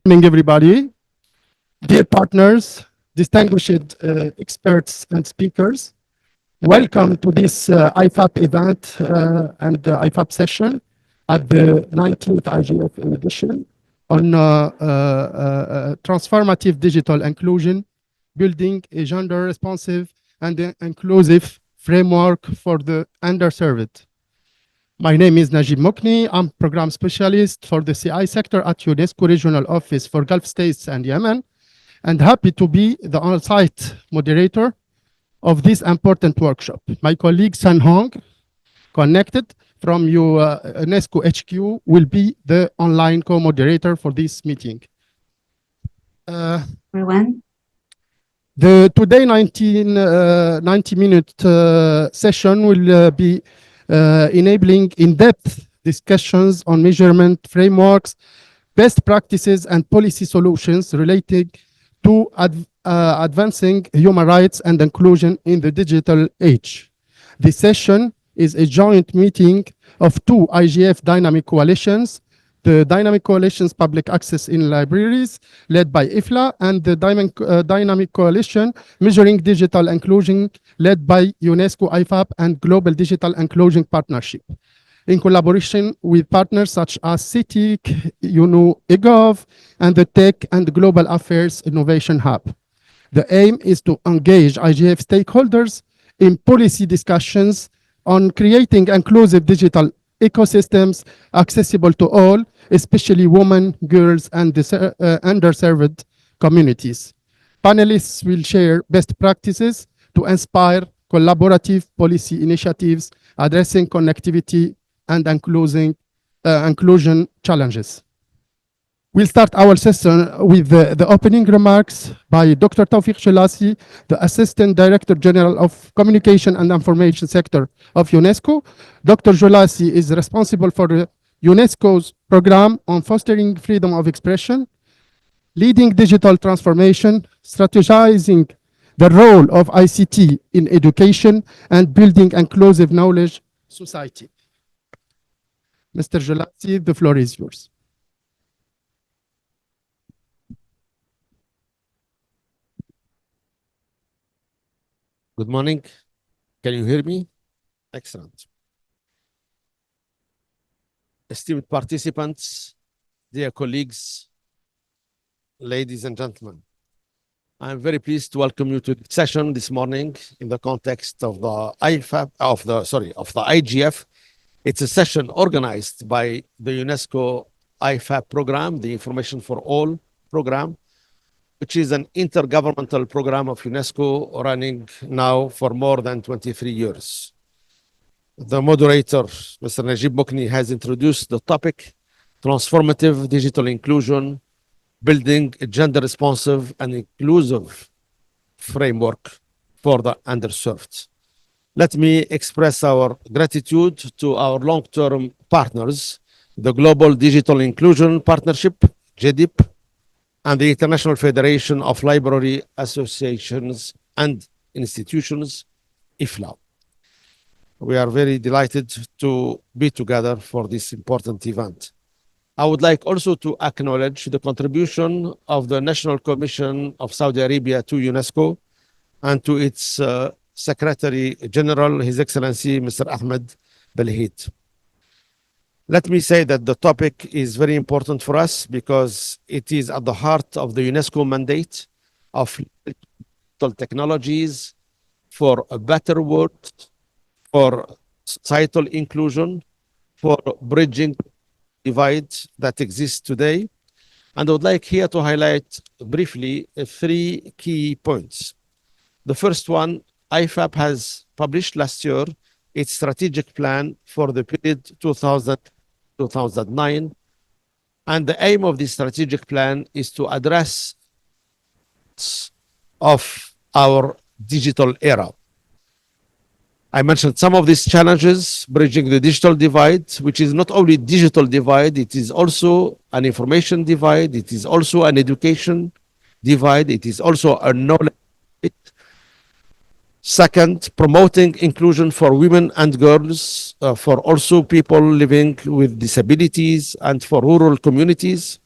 Morning, everybody. Dear partners, distinguished experts and speakers, welcome to this IFAP event and IFAP session at the 19th IGF edition on transformative digital inclusion, building a gender-responsive and inclusive framework for the underserved. My name is Najib Mokni. I'm program specialist for the CI sector at UNESCO Regional Office for Gulf States and Yemen, and happy to be the on-site moderator of this important workshop. My colleague San Hong, connected from UNESCO HQ, will be the online co-moderator for this meeting. Everyone. The today 90-minute session will be enabling in-depth discussions on measurement frameworks, best practices, and policy solutions related to advancing human rights and inclusion in the digital age. This session is a joint meeting of two IGF dynamic coalitions, the Dynamic Coalition's Public Access in Libraries, led by IFLA, and the Dynamic Coalition Measuring Digital Inclusion, led by UNESCO IFAP and Global Digital Inclusion Partnership, in collaboration with partners such as CITIC, EGOV, and the Tech and Global Affairs Innovation Hub. The aim is to engage IGF stakeholders in policy discussions on creating inclusive digital ecosystems accessible to all, especially women, girls, and underserved communities. Panelists will share best practices to inspire collaborative policy initiatives addressing connectivity and inclusion challenges. We'll start our session with the opening remarks by Dr. Tawfiq Shelasi, the Assistant Director General of Communication and Information Sector of UNESCO. Dr. Shelasi is responsible for UNESCO's program on fostering freedom of expression, leading digital transformation, strategizing the role of ICT in education, and building inclusive knowledge society. Mr. Shelasi, the floor is yours. Good morning. Can you hear me? Excellent. Esteemed participants, dear colleagues, ladies and gentlemen, I'm very pleased to welcome you to the session this morning in the context of the IGF. It's a session organized by the UNESCO IFAP program, the Information for All program, which is an intergovernmental program of UNESCO running now for more than 23 years. The moderator, Mr. Najib Mokni, has introduced the topic, transformative digital inclusion, building a gender-responsive and inclusive framework for the underserved. Let me express our gratitude to our long-term partners, the Global Digital Inclusion Partnership, GDIP, and the International Federation of Library Associations and Institutions, IFLA. We are very delighted to be together for this important event. I would like also to acknowledge the contribution of the National Commission of Saudi Arabia to UNESCO and to its Secretary General, His Excellency, Mr. Ahmed Belhid. Let me say that the topic is very important for us because it is at the heart of the UNESCO mandate of digital technologies for a better world, for societal inclusion, for bridging divides that exist today. And I would like here to highlight briefly three key points. The first one, IFAP has published last year its strategic plan for the period 2009. And the aim of this strategic plan is to address of our digital era. I mentioned some of these challenges, bridging the digital divide, which is not only digital divide, it is also an information divide, it is also an education divide, it is also a knowledge. Second, promoting inclusion for women and girls, for also people living with disabilities and for rural communities.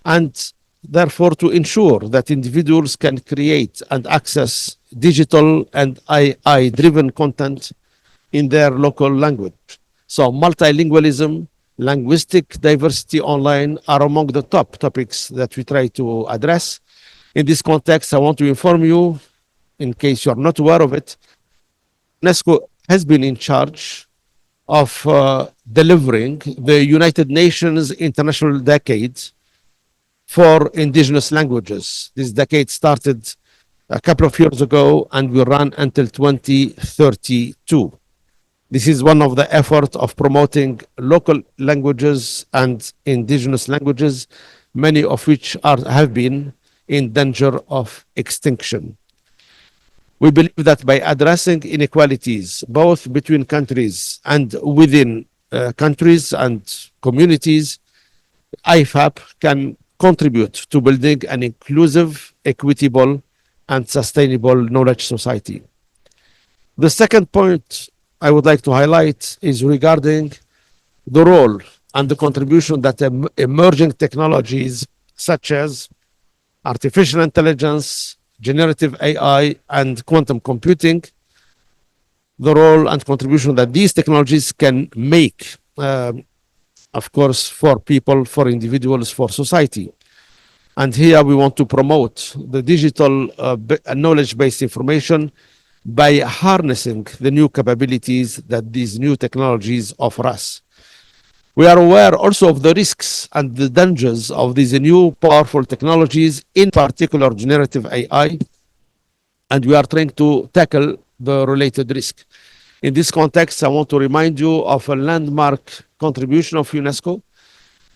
and therefore to ensure that individuals can create and access digital and AI-driven content in their local language. So multilingualism, linguistic diversity online are among the top topics that we try to address. In this context, I want to inform you, in case you're not aware of it, UNESCO has been in charge of delivering the United Nations International Decade for indigenous languages. This decade started a couple of years ago and will run until 2032. This is one of the efforts of promoting local languages and indigenous languages, many of which have been in danger of extinction. We believe that by addressing inequalities, both between countries and within countries and communities, IFAP can contribute to building an inclusive, equitable, and sustainable knowledge society. The second point I would like to highlight is regarding the role and the contribution that emerging technologies such as artificial intelligence, generative AI, and quantum computing, the role and contribution that these technologies can make, of course, for people, for individuals, for society. And here we want to promote the digital knowledge-based information by harnessing the new capabilities that these new technologies offer us. We are aware also of the risks and the dangers of these new powerful technologies, in particular generative AI, and we are trying to tackle the related risk. In this context, I want to remind you of a landmark contribution of UNESCO,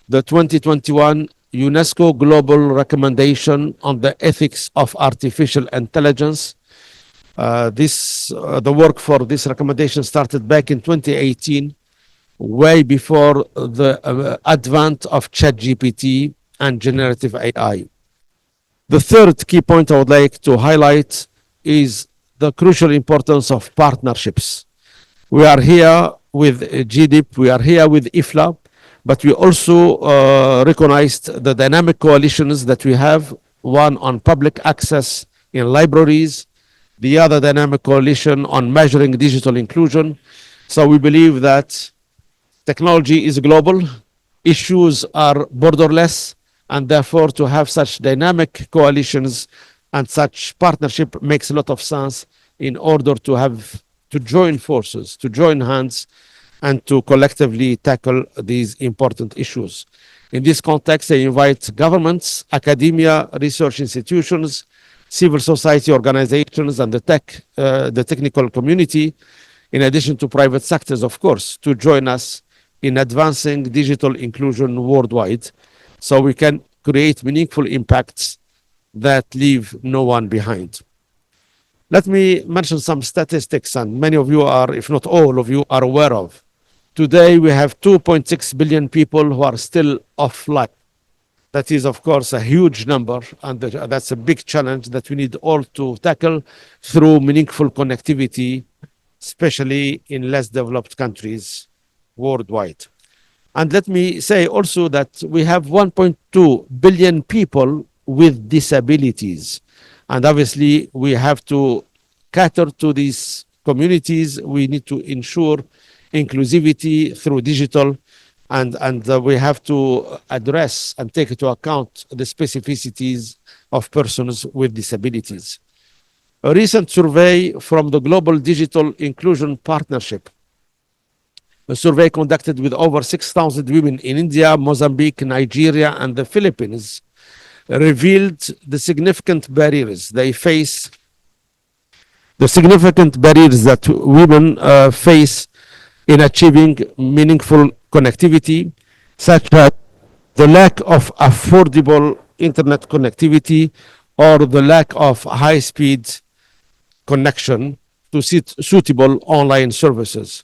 the 2021 UNESCO Global Recommendation on the Ethics of Artificial Intelligence. The work for this recommendation started back in 2018, way before the advent of ChatGPT and generative AI. The third key point I would like to highlight is the crucial importance of partnerships. We are here with GDIP, we are here with IFLA, but we also recognized the dynamic coalitions that we have, one on public access in libraries, the other dynamic coalition on measuring digital inclusion. So we believe that technology is global, issues are borderless, and therefore to have such dynamic coalitions and such partnership makes a lot of sense in order to join forces, to join hands, and to collectively tackle these important issues. In this context, I invite governments, academia, research institutions, civil society organizations, and the technical community, in addition to private sectors, of course, to join us in advancing digital inclusion worldwide so we can create meaningful impacts that leave no one behind. Let me mention some statistics, and many of you are, if not all of you, are aware of. Today, we have 2.6 billion people who are still offline. That is, of course, a huge number, and that's a big challenge that we need all to tackle through meaningful connectivity, especially in less developed countries worldwide. And let me say also that we have 1.2 billion people with disabilities. And obviously, we have to cater to these communities. We need to ensure inclusivity through digital, and we have to address and take into account the specificities of persons with disabilities. A recent survey from the Global Digital Inclusion Partnership, a survey conducted with over 6,000 women in India, Mozambique, Nigeria, and the Philippines, revealed the significant barriers they face, the significant barriers that women face in achieving meaningful connectivity, such as the lack of affordable internet connectivity or the lack of high-speed connection to suitable online services.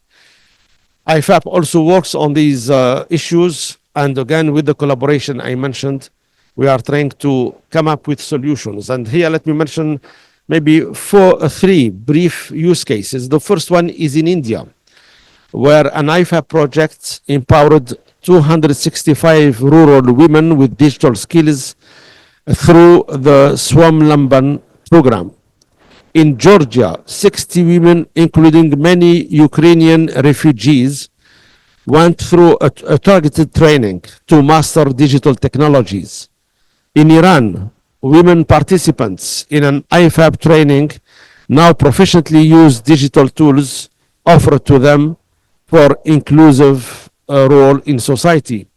IFAP also works on these issues, and again, with the collaboration I mentioned, we are trying to come up with solutions. And here, let me mention maybe three brief use cases. The first one is in India, where an IFAP project empowered 265 rural women with digital skills through the Swamlamban program. In Georgia, 60 women, including many Ukrainian refugees, went through a targeted training to master digital technologies. In Iran, women participants in an IFAB training now proficiently use digital tools offered to them for inclusive role in society.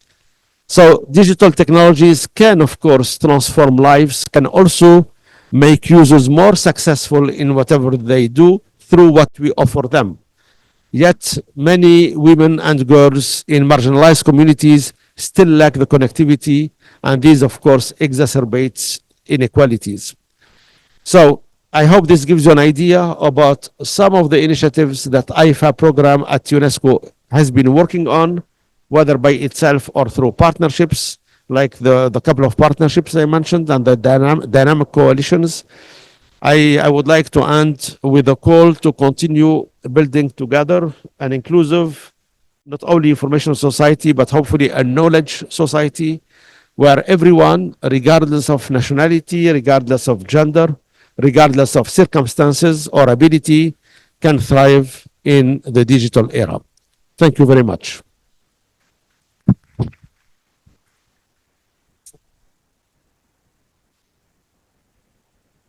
So digital technologies can, of course, transform lives, can also make users more successful in whatever they do through what we offer them. Yet many women and girls in marginalized communities still lack the connectivity, and this, of course, exacerbates inequalities. So I hope this gives you an idea about some of the initiatives that IFA program at UNESCO has been working on, whether by itself or through partnerships, like the couple of partnerships I mentioned and the dynamic coalitions. I would like to end with a call to continue building together an inclusive, not only information society, but hopefully a knowledge society where everyone, regardless of nationality, regardless of gender, regardless of circumstances or ability, can thrive in the digital era. Thank you very much.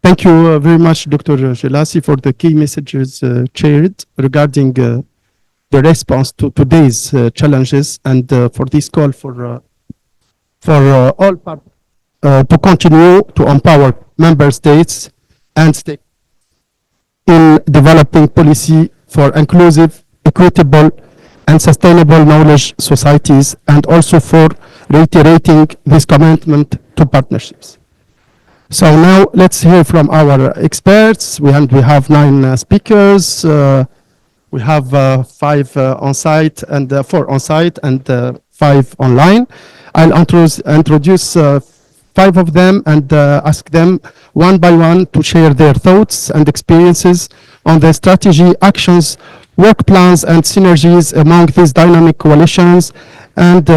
Thank you very much, Dr. Jelassi, for the key messages shared regarding the response to today's challenges and for this call for all parties to continue to empower member states and state in developing policy for inclusive, equitable, and sustainable knowledge societies, and also for reiterating this commitment to partnerships. So now let's hear from our experts. We have 9 speakers. We have 5 on site and 4 on site and 5 online. I'll introduce 5 of them and ask them one by one to share their thoughts and experiences on the strategy, actions, work plans, and synergies among these dynamic coalitions, and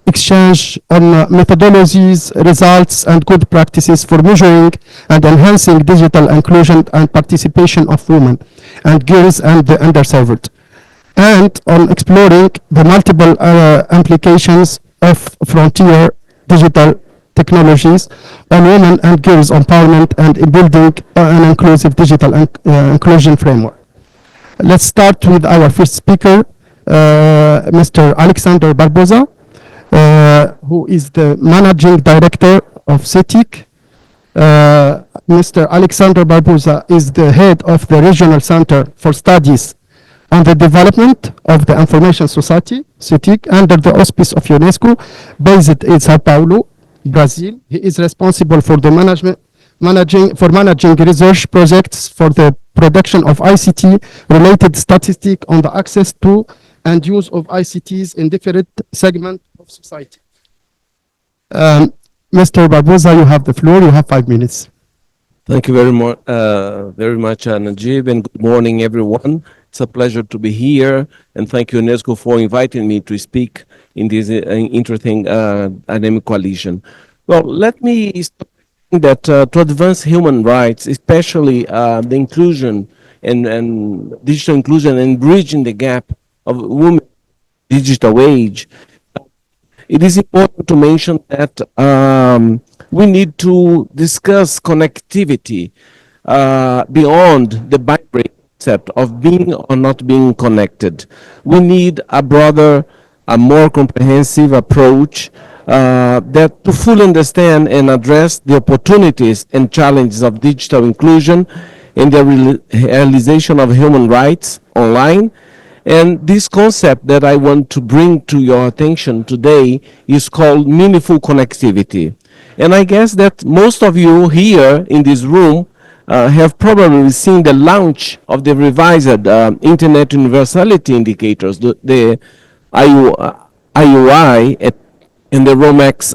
exchange on methodologies, results, and good practices for measuring and enhancing digital inclusion and participation of women and girls and the underserved, and on exploring the multiple implications of frontier digital technologies on women and girls empowerment and in building an inclusive digital inclusion framework. Let's start with our first speaker, Mr. Alexander Barbosa, who is the Managing Director of CETIC. Mr. Alexander Barbosa is the head of the Regional Center for Studies on the Development of the Information Society, CETIC, under the auspice of UNESCO, based in Sao Paulo, Brazil. He is responsible for the managing research projects for the production of ICT-related statistics on the access to and use of ICTs in different segments of society. Mr. Barbosa, you have the floor. You have 5 minutes. Thank you very much, Najib, and good morning, everyone. It's a pleasure to be here, and thank you, UNESCO, for inviting me to speak in this interesting dynamic coalition. Well, let me start that to advance human rights, especially the inclusion and digital inclusion and bridging the gap of women digital age, it is important to mention that we need to discuss connectivity beyond the binary concept of being or not being connected. We need a broader, a more comprehensive approach that to fully understand and address the opportunities and challenges of digital inclusion in the realization of human rights online. And this concept that I want to bring to your attention today is called meaningful connectivity. And I guess that most of you here in this room have probably seen the launch of the revised Internet Universality Indicators, the IUI, and the ROMAX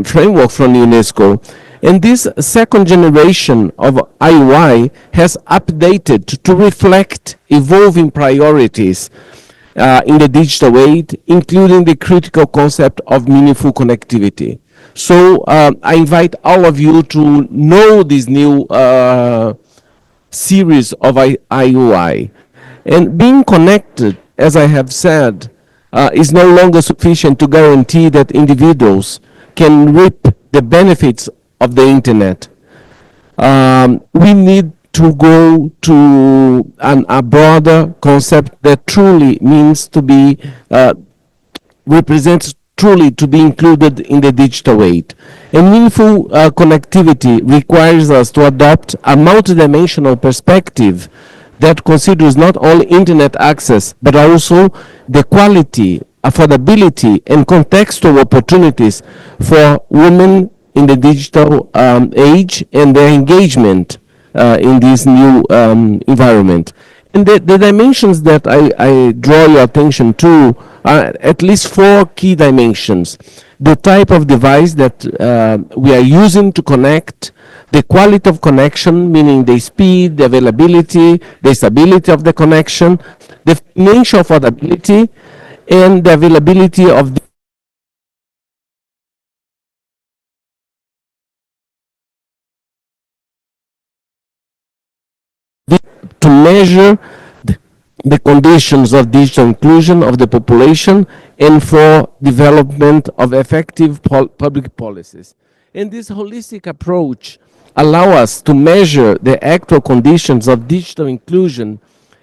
framework from UNESCO. And this second generation of IUI has updated to reflect evolving priorities. in the digital age, including the critical concept of meaningful connectivity. So I invite all of you to know this new series of IUI. And being connected, as I have said, is no longer sufficient to guarantee that individuals can reap the benefits of the internet. We need to go to a broader concept that truly means to be represents truly to be included in the digital age. And meaningful connectivity requires us to adopt a multidimensional perspective that considers not only internet access, but also the quality, affordability, and contextual opportunities for women in the digital age and their engagement in this new environment. And the dimensions that I draw your attention to are at least four key dimensions. The type of device that we are using to connect, the quality of connection, meaning the speed, the availability, the stability of the connection, the financial affordability, and the availability of to measure the conditions of digital inclusion of the population and for development of effective public policies. And this holistic approach allow us to measure the actual conditions of digital inclusion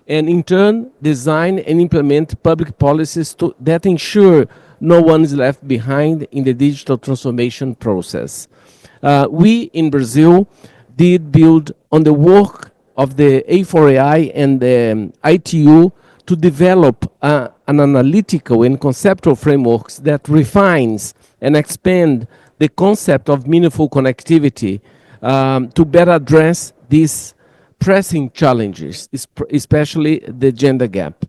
and in turn design and implement public policies that ensure no one is left behind in the digital transformation process. We in Brazil did build on the work of the A4AI and the ITU to develop an analytical and conceptual frameworks that refines and expand the concept of meaningful connectivity to better address these pressing challenges, especially the gender gap.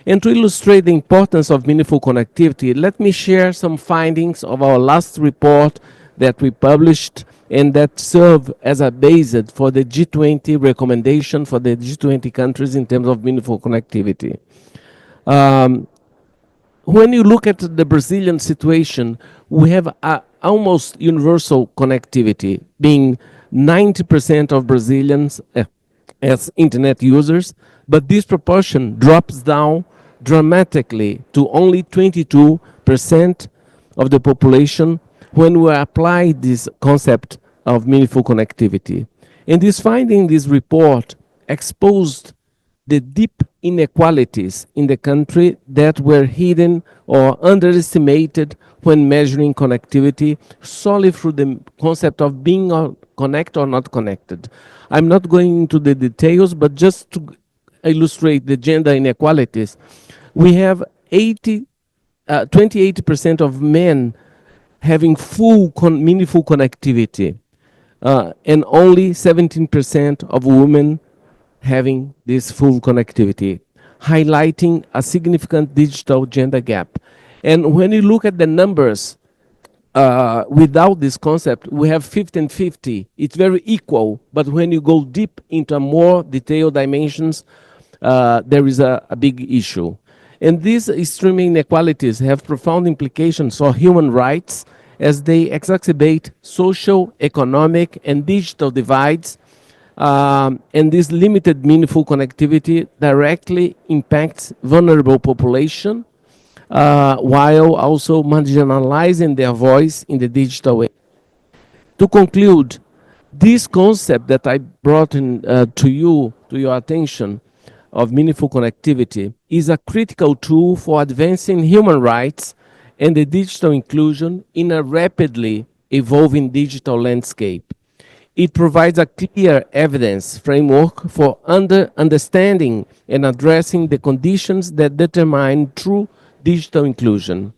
And to illustrate the importance of meaningful connectivity, let me share some findings of our last report that we published and that serve as a basis for the G20 recommendation for the G20 countries in terms of meaningful connectivity. When you look at the Brazilian situation, we have almost universal connectivity, being 90% of Brazilians as internet users, but this proportion drops down dramatically to only 22% of the population when we apply this concept of meaningful connectivity. And this finding, this report, exposed the deep inequalities in the country that were hidden or underestimated when measuring connectivity solely through the concept of being connected or not connected. I'm not going into the details, but just to illustrate the gender inequalities, we have 28% of men having full meaningful connectivity, and only 17% of women having this full connectivity, highlighting a significant digital gender gap. And when you look at the numbers, without this concept, we have 50 and 50. It's very equal, but when you go deep into more detailed dimensions, there is a big issue. And these extreme inequalities have profound implications for human rights as they exacerbate social, economic, and digital divides. And this limited meaningful connectivity directly impacts vulnerable population, while also marginalizing their voice in the digital way. To conclude, this concept that I brought in to your attention, of meaningful connectivity is a critical tool for advancing human rights and the digital inclusion in a rapidly evolving digital landscape. It provides a clear evidence framework for understanding and addressing the conditions that determine true digital inclusion.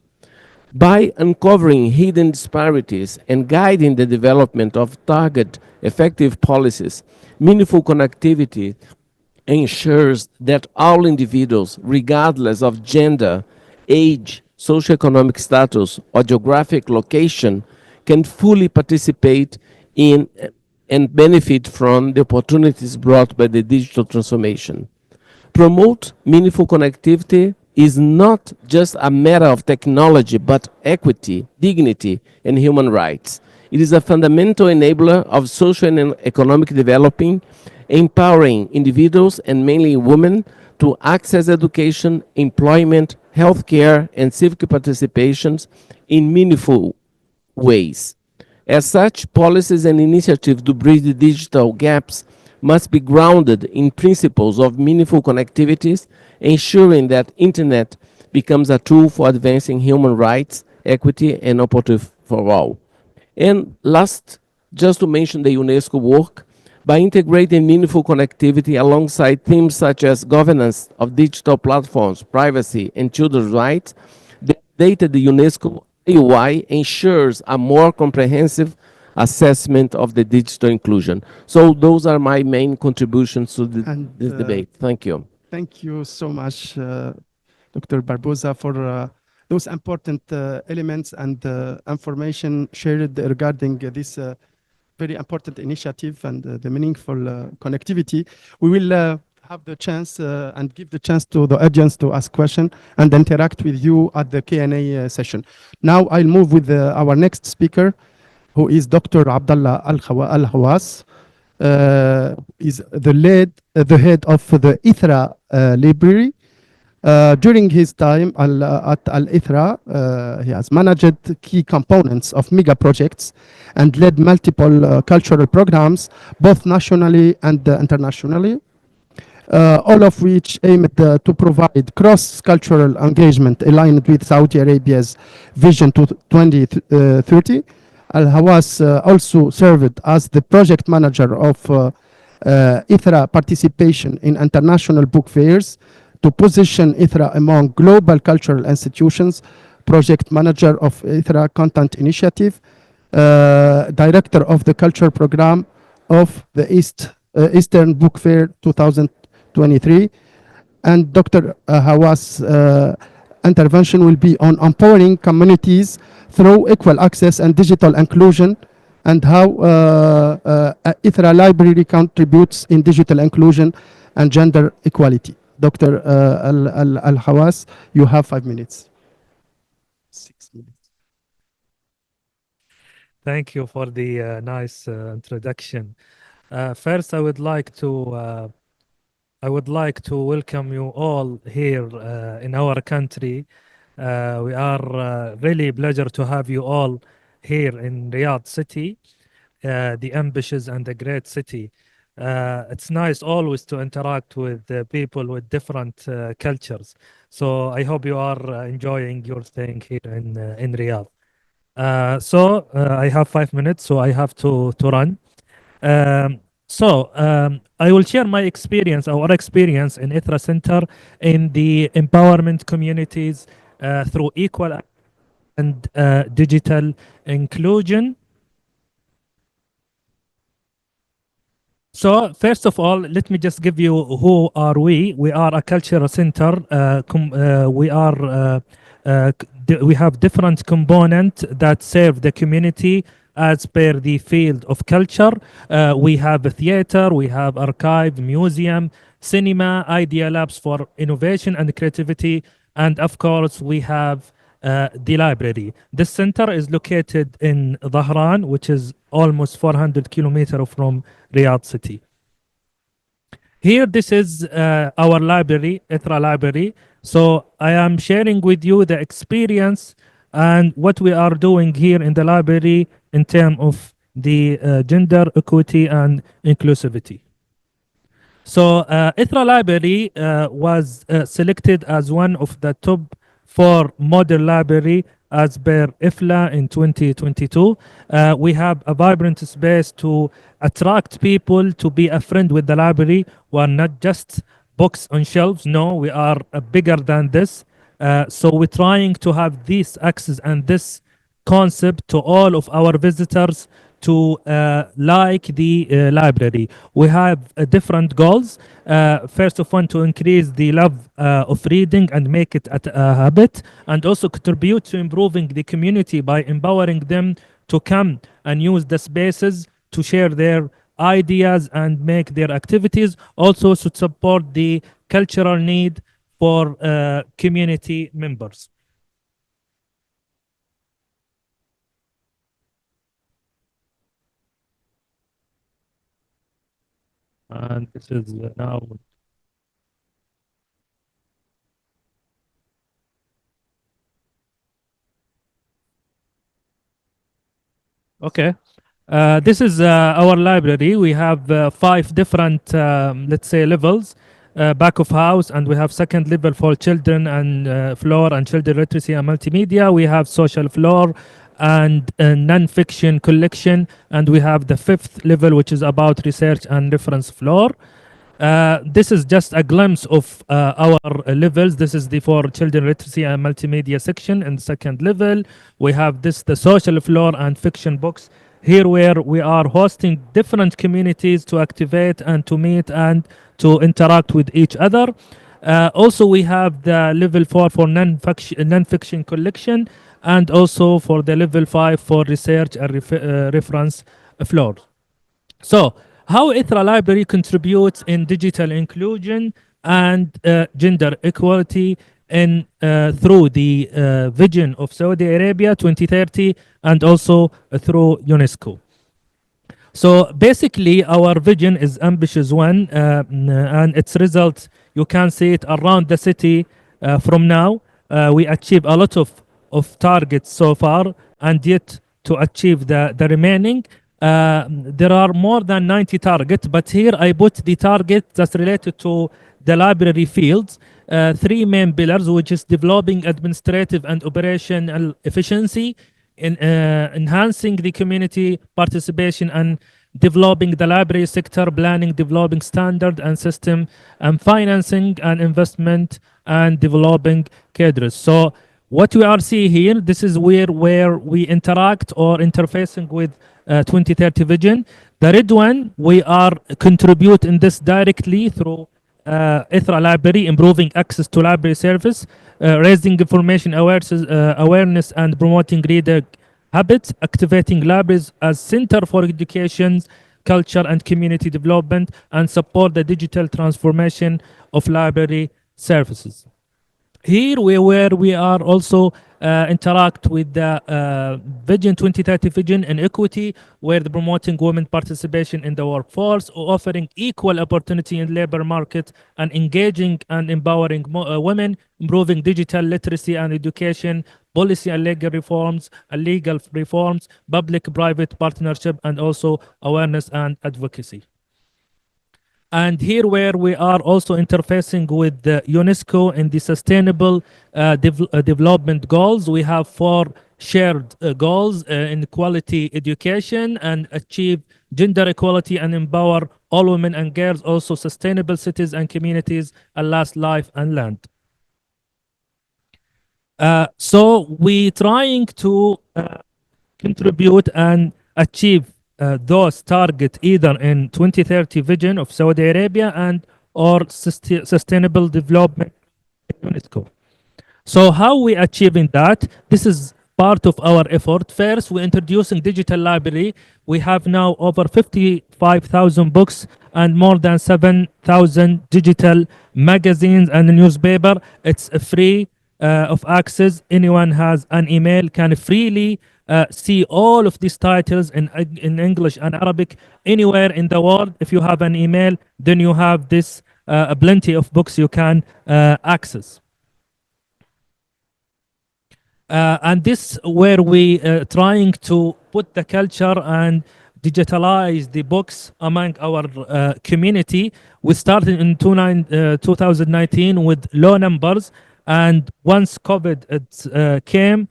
By uncovering hidden disparities and guiding the development of target effective policies, meaningful connectivity ensures that all individuals, regardless of gender, age, socioeconomic status, or geographic location, can fully participate in and benefit from the opportunities brought by the digital transformation. Promote meaningful connectivity is not just a matter of technology, but equity, dignity, and human rights. It is a fundamental enabler of social and economic development, empowering individuals and mainly women to access education, employment, healthcare, and civic participations in meaningful ways. As such, policies and initiatives to bridge the digital gaps must be grounded in principles of meaningful connectivities, ensuring that internet becomes a tool for advancing human rights, equity, and opportunity for all. And last, just to mention the UNESCO work, by integrating meaningful connectivity alongside themes such as governance of digital platforms, privacy, and children's rights, the data the UNESCO UI ensures a more comprehensive assessment of the digital inclusion. So those are my main contributions to And this debate. Thank you. thank you so much, Dr. Barbosa, for those important elements and information shared regarding this very important initiative and the meaningful connectivity. We will have the chance and give the chance to the audience to ask questions and interact with you at the Q&A session. Now I'll move with our next speaker, who is Dr. Abdallah Al-Hawas. Is the head of the ITHRA library. During his time at Al-ITHRA, he has managed key components of mega projects and led multiple cultural programs, both nationally and internationally, all of which aimed to provide cross-cultural engagement aligned with Saudi Arabia's vision to 2030. Al-Hawas also served as the project manager of ITHRA participation in international book fairs to position ITHRA among global cultural institutions, project manager of ITHRA Content Initiative, director of the culture program of the Eastern Book Fair 2023. And Dr. Hawas' intervention will be on empowering communities through equal access and digital inclusion, and how ITHRA library contributes in digital inclusion and gender equality. Dr. Al-Hawas, you have 5 minutes. 6 minutes. Thank you for the nice introduction. First, I would like to welcome you all here in our country. We are really pleasure to have you all here in Riyadh city, the ambitious and the great city. It's nice always to interact with people with different cultures. So I hope you are enjoying your staying here in Riyadh. I have 5 minutes, so I have to run. I will share my experience, our experience in ITHRA Center in the empowerment communities through equal and digital inclusion. So first of all, let me just give you who are we. We are a cultural center. We have different components that serve the community as per the field of culture. We have a theater, we have archive, museum, cinema, idea labs for innovation and creativity, and of course we have the library. This center is located in Dhahran, which is almost 400 kilometers from Riyadh city. Here, this is our library, ITHRA library. So I am sharing with you the experience and what we are doing here in the library in terms of the gender equity and inclusivity. So ITHRA library was selected as one of the top 4 modern library as per IFLA in 2022. We have a vibrant space to attract people to be a friend with the library. We are not just books on shelves. No, we are bigger than this. So we're trying to have this access and this concept to all of our visitors to like the library. We have different goals. First of all, to increase the love of reading and make it a habit, and also contribute to improving the community by empowering them to come and use the spaces to share their ideas and make their activities. Also to support the cultural need for community members. And this is now. Okay. This is our library. We have 5 different, let's say, levels. Back of house, and we have second level for children and floor and children literacy and multimedia. We have social floor and non-fiction collection, and we have the 5th level, which is about research and reference floor. This is just a glimpse of our levels. This is the for children literacy and multimedia section in the second level. We have this, the social floor and fiction books. Here where we are hosting different communities to activate and to meet and to interact with each other. Also, we have the level 4 for non-fiction collection, and also for the level 5 for research and reference floor. So, how ITRA Library contributes in digital inclusion and gender equality in through the vision of Saudi Arabia 2030 and also through UNESCO. So basically, our vision is ambitious one, and its results, you can see it around the city from now. We achieve a lot of targets so far, and yet to achieve the remaining. There are more than 90 targets, but here I put the target that's related to the library fields. 3 main pillars, which is developing administrative and operational efficiency, in enhancing the community participation, and developing the library sector planning, developing standard and system, and financing and investment, and developing cadres. So what we are seeing here, this is where we interact or interfacing with 2030 vision. The red one, we are contributing this directly through ITRA Library, improving access to library service, raising information awareness and promoting reader habits, activating libraries as center for education, culture and community development, and support the digital transformation of library services. Here where we are also interact with the Vision 2030 vision and equity, where the promoting women participation in the workforce, offering equal opportunity in labor market, and engaging and empowering women, improving digital literacy and education, policy and legal reforms, public-private partnership, and also awareness and advocacy. And here where we are also interfacing with the UNESCO in the sustainable development goals. We have 4 shared goals in quality education and achieve gender equality and empower all women and girls, also sustainable cities and communities, and last life and land. So we trying to contribute and achieve those targets either in 2030 vision of Saudi Arabia and or sustainable development UNESCO. So how we achieving that? This is part of our effort. First, we're introducing digital library. We have now over 55,000 books and more than 7,000 digital magazines and newspaper. It's free of access. Anyone has an email can freely see all of these titles in English and Arabic anywhere in the world. If you have an email, then you have this plenty of books you can access. And this where we trying to put the culture and digitalize the books among our community. We started in 2019 with low numbers, and once COVID came,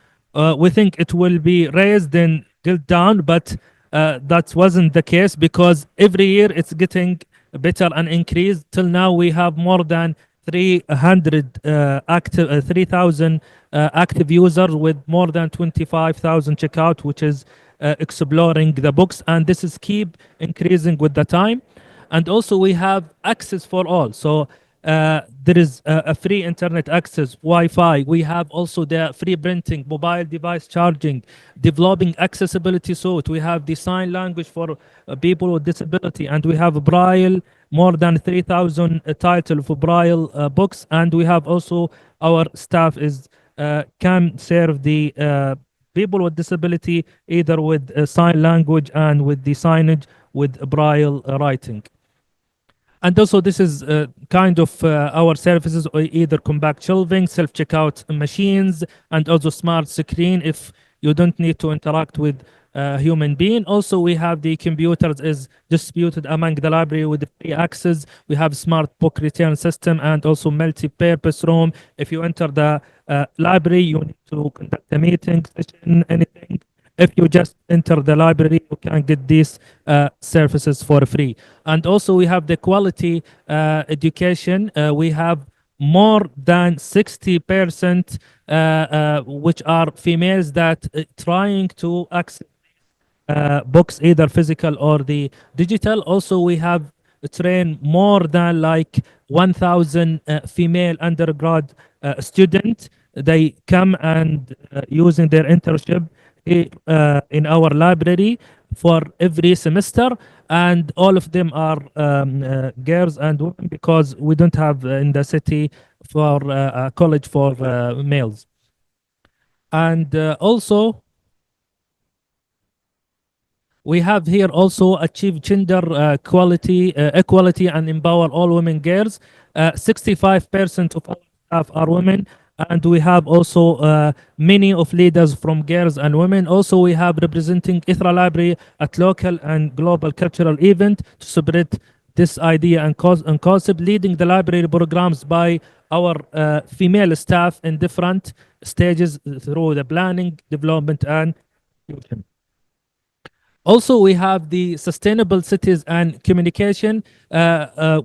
we think it will be raised and built down, but that wasn't the case, because every year it's getting better and increased. Till now we have more than 3,000 active users with more than 25,000 checkout, which is exploring the books, and this is keep increasing with the time. And also we have access for all. So There is a free internet access, Wi-Fi. We have also the free printing, mobile device charging, developing accessibility suite. We have the sign language for people with disability, and we have Braille, more than 3,000 title for Braille books, and we have also our staff is can serve the people with disability either with sign language and with the signage with Braille writing. And also, this is kind of our services, or either compact shelving, self-checkout machines, and also smart screen if you don't need to interact with a human being. Also, we have the computers is distributed among the library with free access. We have smart book return system and also multi-purpose room. If you enter the library, you need to conduct a meeting, session, anything. If you just enter the library, you can get these services for free. And also, we have the quality education. We have more than 60% which are females that trying to access books, either physical or the digital. Also, we have trained more than like 1,000 female undergrad students. They come and using their internship in our library for every semester, and all of them are girls and women because we don't have in the city for a college for males. And also, we have here also achieve gender equality and empower all women girls. 65% of our staff are women, and we have also many of leaders from girls and women. Also, we have representing ITRA Library at local and global cultural event to spread this idea and concept, leading the library programs by our female staff in different stages through the planning, development, and execution. Also, we have the sustainable cities and communication.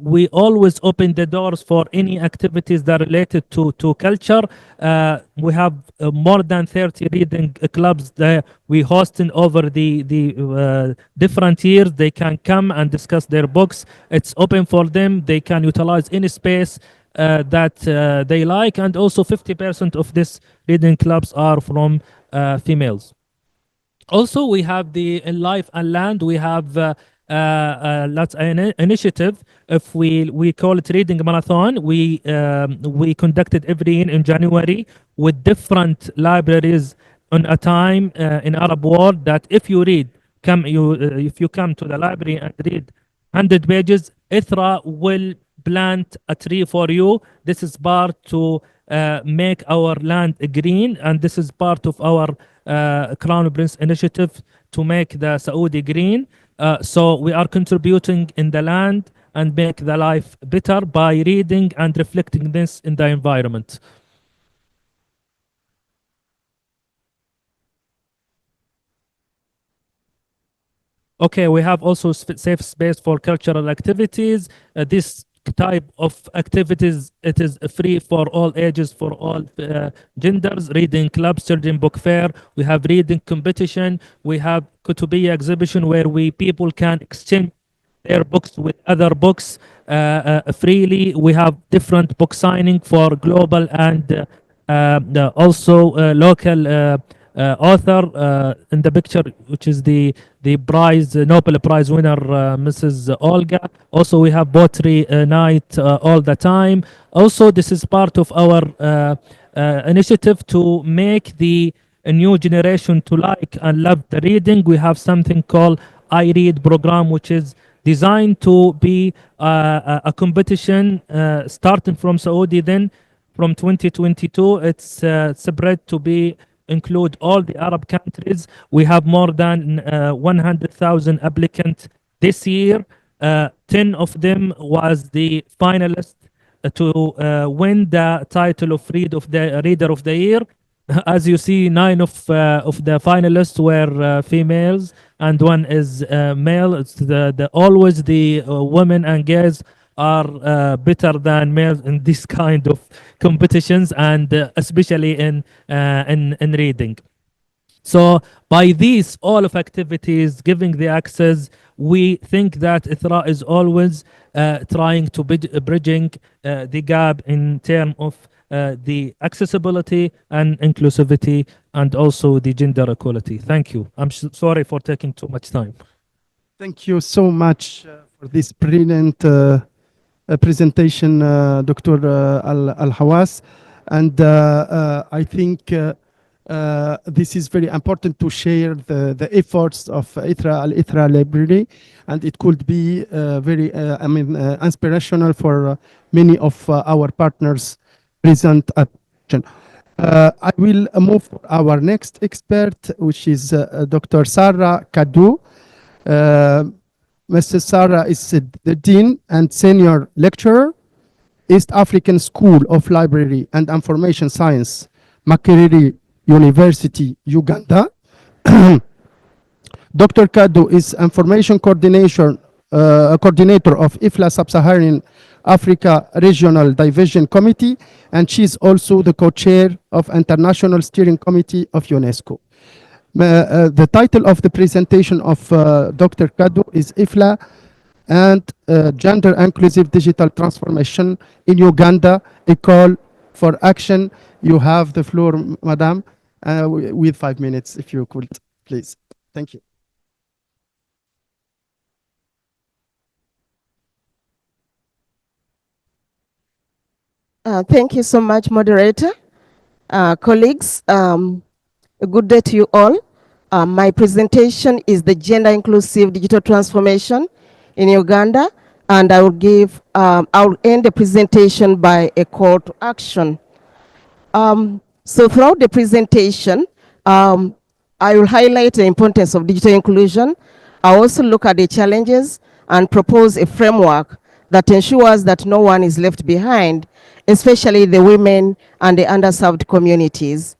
We always open the doors for any activities that are related to culture. We have more than 30 reading clubs that we hosting over the different years. They can come and discuss their books. It's open for them. They can utilize any space that they like. And also 50% of these reading clubs are from females. Also, we have the in life and land. We have that's an initiative. If we call it reading marathon, we conducted every year in January with different libraries on a time in Arab world. That if you read, if you come to the library and read 100 pages, ITRA will plant a tree for you. This is part to make our land green, and this is part of our Crown Prince initiative to make the Saudi green. So we are contributing in the land and make the life better by reading and reflecting this in the environment. Okay, we have also safe space for cultural activities. This type of activities, it is free for all ages, for all genders. Reading clubs, children book fair. We have reading competition. We have Kutubiya exhibition where people can exchange their books with other books freely. We have different book signing for global and also local author in the picture, which is the Nobel Prize winner, Mrs. Olga. Also, we have poetry night all the time. Also, this is part of our initiative to make the new generation to like and love the reading. We have something called I Read program, which is designed to be a competition starting from Saudi. Then from 2022, it's spread to be include all the Arab countries. We have more than 100,000 applicants this year. 10 of them was the finalist to win the title of Reader of the Year. As you see, 9 of the finalists were females and 1 is male. It's always the women and girls are better than males in this kind of competitions, and especially in reading. So by these all of activities, giving the access, we think that ITRA is always trying to bridging the gap in terms of the accessibility and inclusivity and also the gender equality. Thank you. I'm sorry for taking too much time. Thank you so much for this brilliant presentation, Dr. Al-Hawass. And I think this is very important to share the efforts of Al-ITRA library, and it could be very, inspirational for many of our partners present at. I will move to our next expert, which is Dr. Sarah Kadu. Mrs. Sarah is the Dean and Senior Lecturer, East African School of Library and Information Science, Makerere University, Uganda. Dr. Kadu is Information Coordinator of IFLA Sub-Saharan Africa Regional Division Committee, and she's also the co-chair of International Steering Committee of UNESCO. The title of the presentation of Dr. Kadu is IFLA and Gender Inclusive Digital Transformation in Uganda, a call for action. You have the floor, Madam, with 5 minutes, if you could, please. Thank you. Thank you so much, moderator. Colleagues, a good day to you all. My presentation is the Gender Inclusive Digital Transformation in Uganda, and I will end the presentation by a call to action. So throughout the presentation, I will highlight the importance of digital inclusion. I also look at the challenges and propose a framework that ensures that no one is left behind, especially the women and the underserved communities.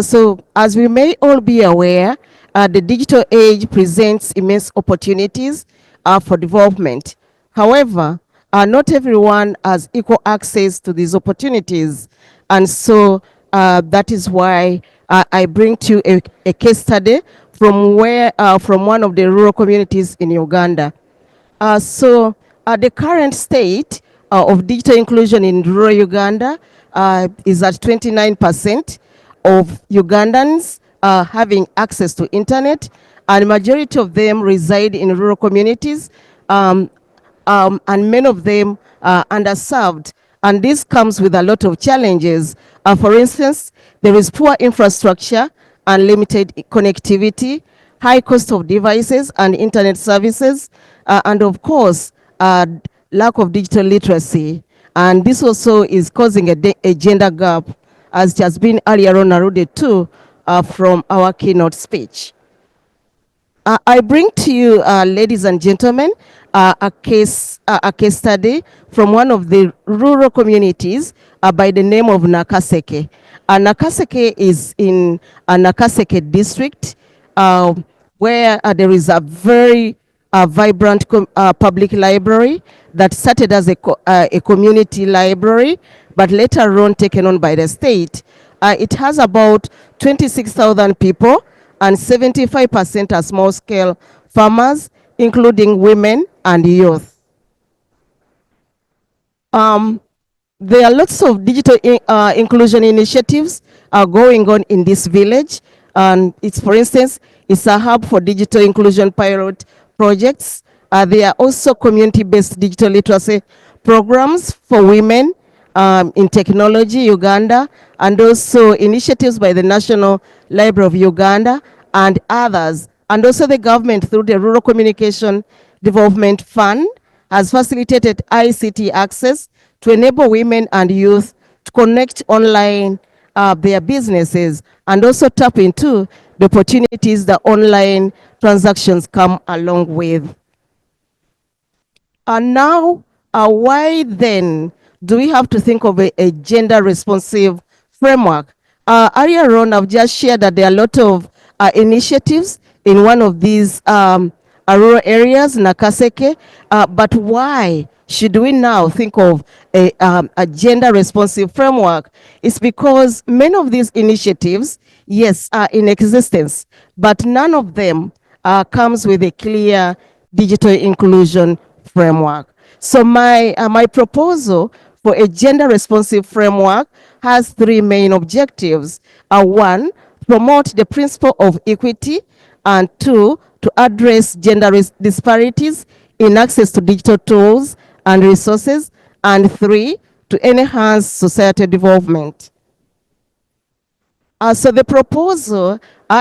So as we may all be aware, the digital age presents immense opportunities for development. However, not everyone has equal access to these opportunities. And so that is why I bring to you a case study from one of the rural communities in Uganda. So the current state of digital inclusion in rural Uganda is at 29% of Ugandans having access to internet, and majority of them reside in rural communities, and many of them are underserved. And this comes with a lot of challenges. For instance, there is poor infrastructure and limited connectivity, high cost of devices and internet services, and of course, lack of digital literacy. And this also is causing a gender gap, as it has been earlier on alluded to from our keynote speech. I bring to you, ladies and gentlemen, a case study from one of the rural communities by the name of Nakaseke. Nakaseke is in Nakaseke district, where there is a very vibrant public library that started as a community library, but later on taken on by the state. It has about 26,000 people, and 75% are small-scale farmers, including women and youth. There are lots of digital inclusion initiatives going on in this village. And for instance, it's a hub for digital inclusion pilot projects. There are also community-based digital literacy programs for women in technology, Uganda, and also initiatives by the National Library of Uganda and others. And also the government, through the Rural Communication Development Fund, has facilitated ICT access to enable women and youth to connect online their businesses and also tap into the opportunities that online transactions come along with. And now, why then do we have to think of a gender responsive framework? Earlier on, I've just shared that there are a lot of initiatives in one of these rural areas, Nakaseke, but why should we now think of a gender responsive framework? It's because many of these initiatives yes, are in existence, but none of them comes with a clear digital inclusion framework. So my proposal for a gender responsive framework has three main objectives. One, promote the principle of equity, and two, to address gender disparities in access to digital tools and resources, and three, to enhance societal development. So the proposal,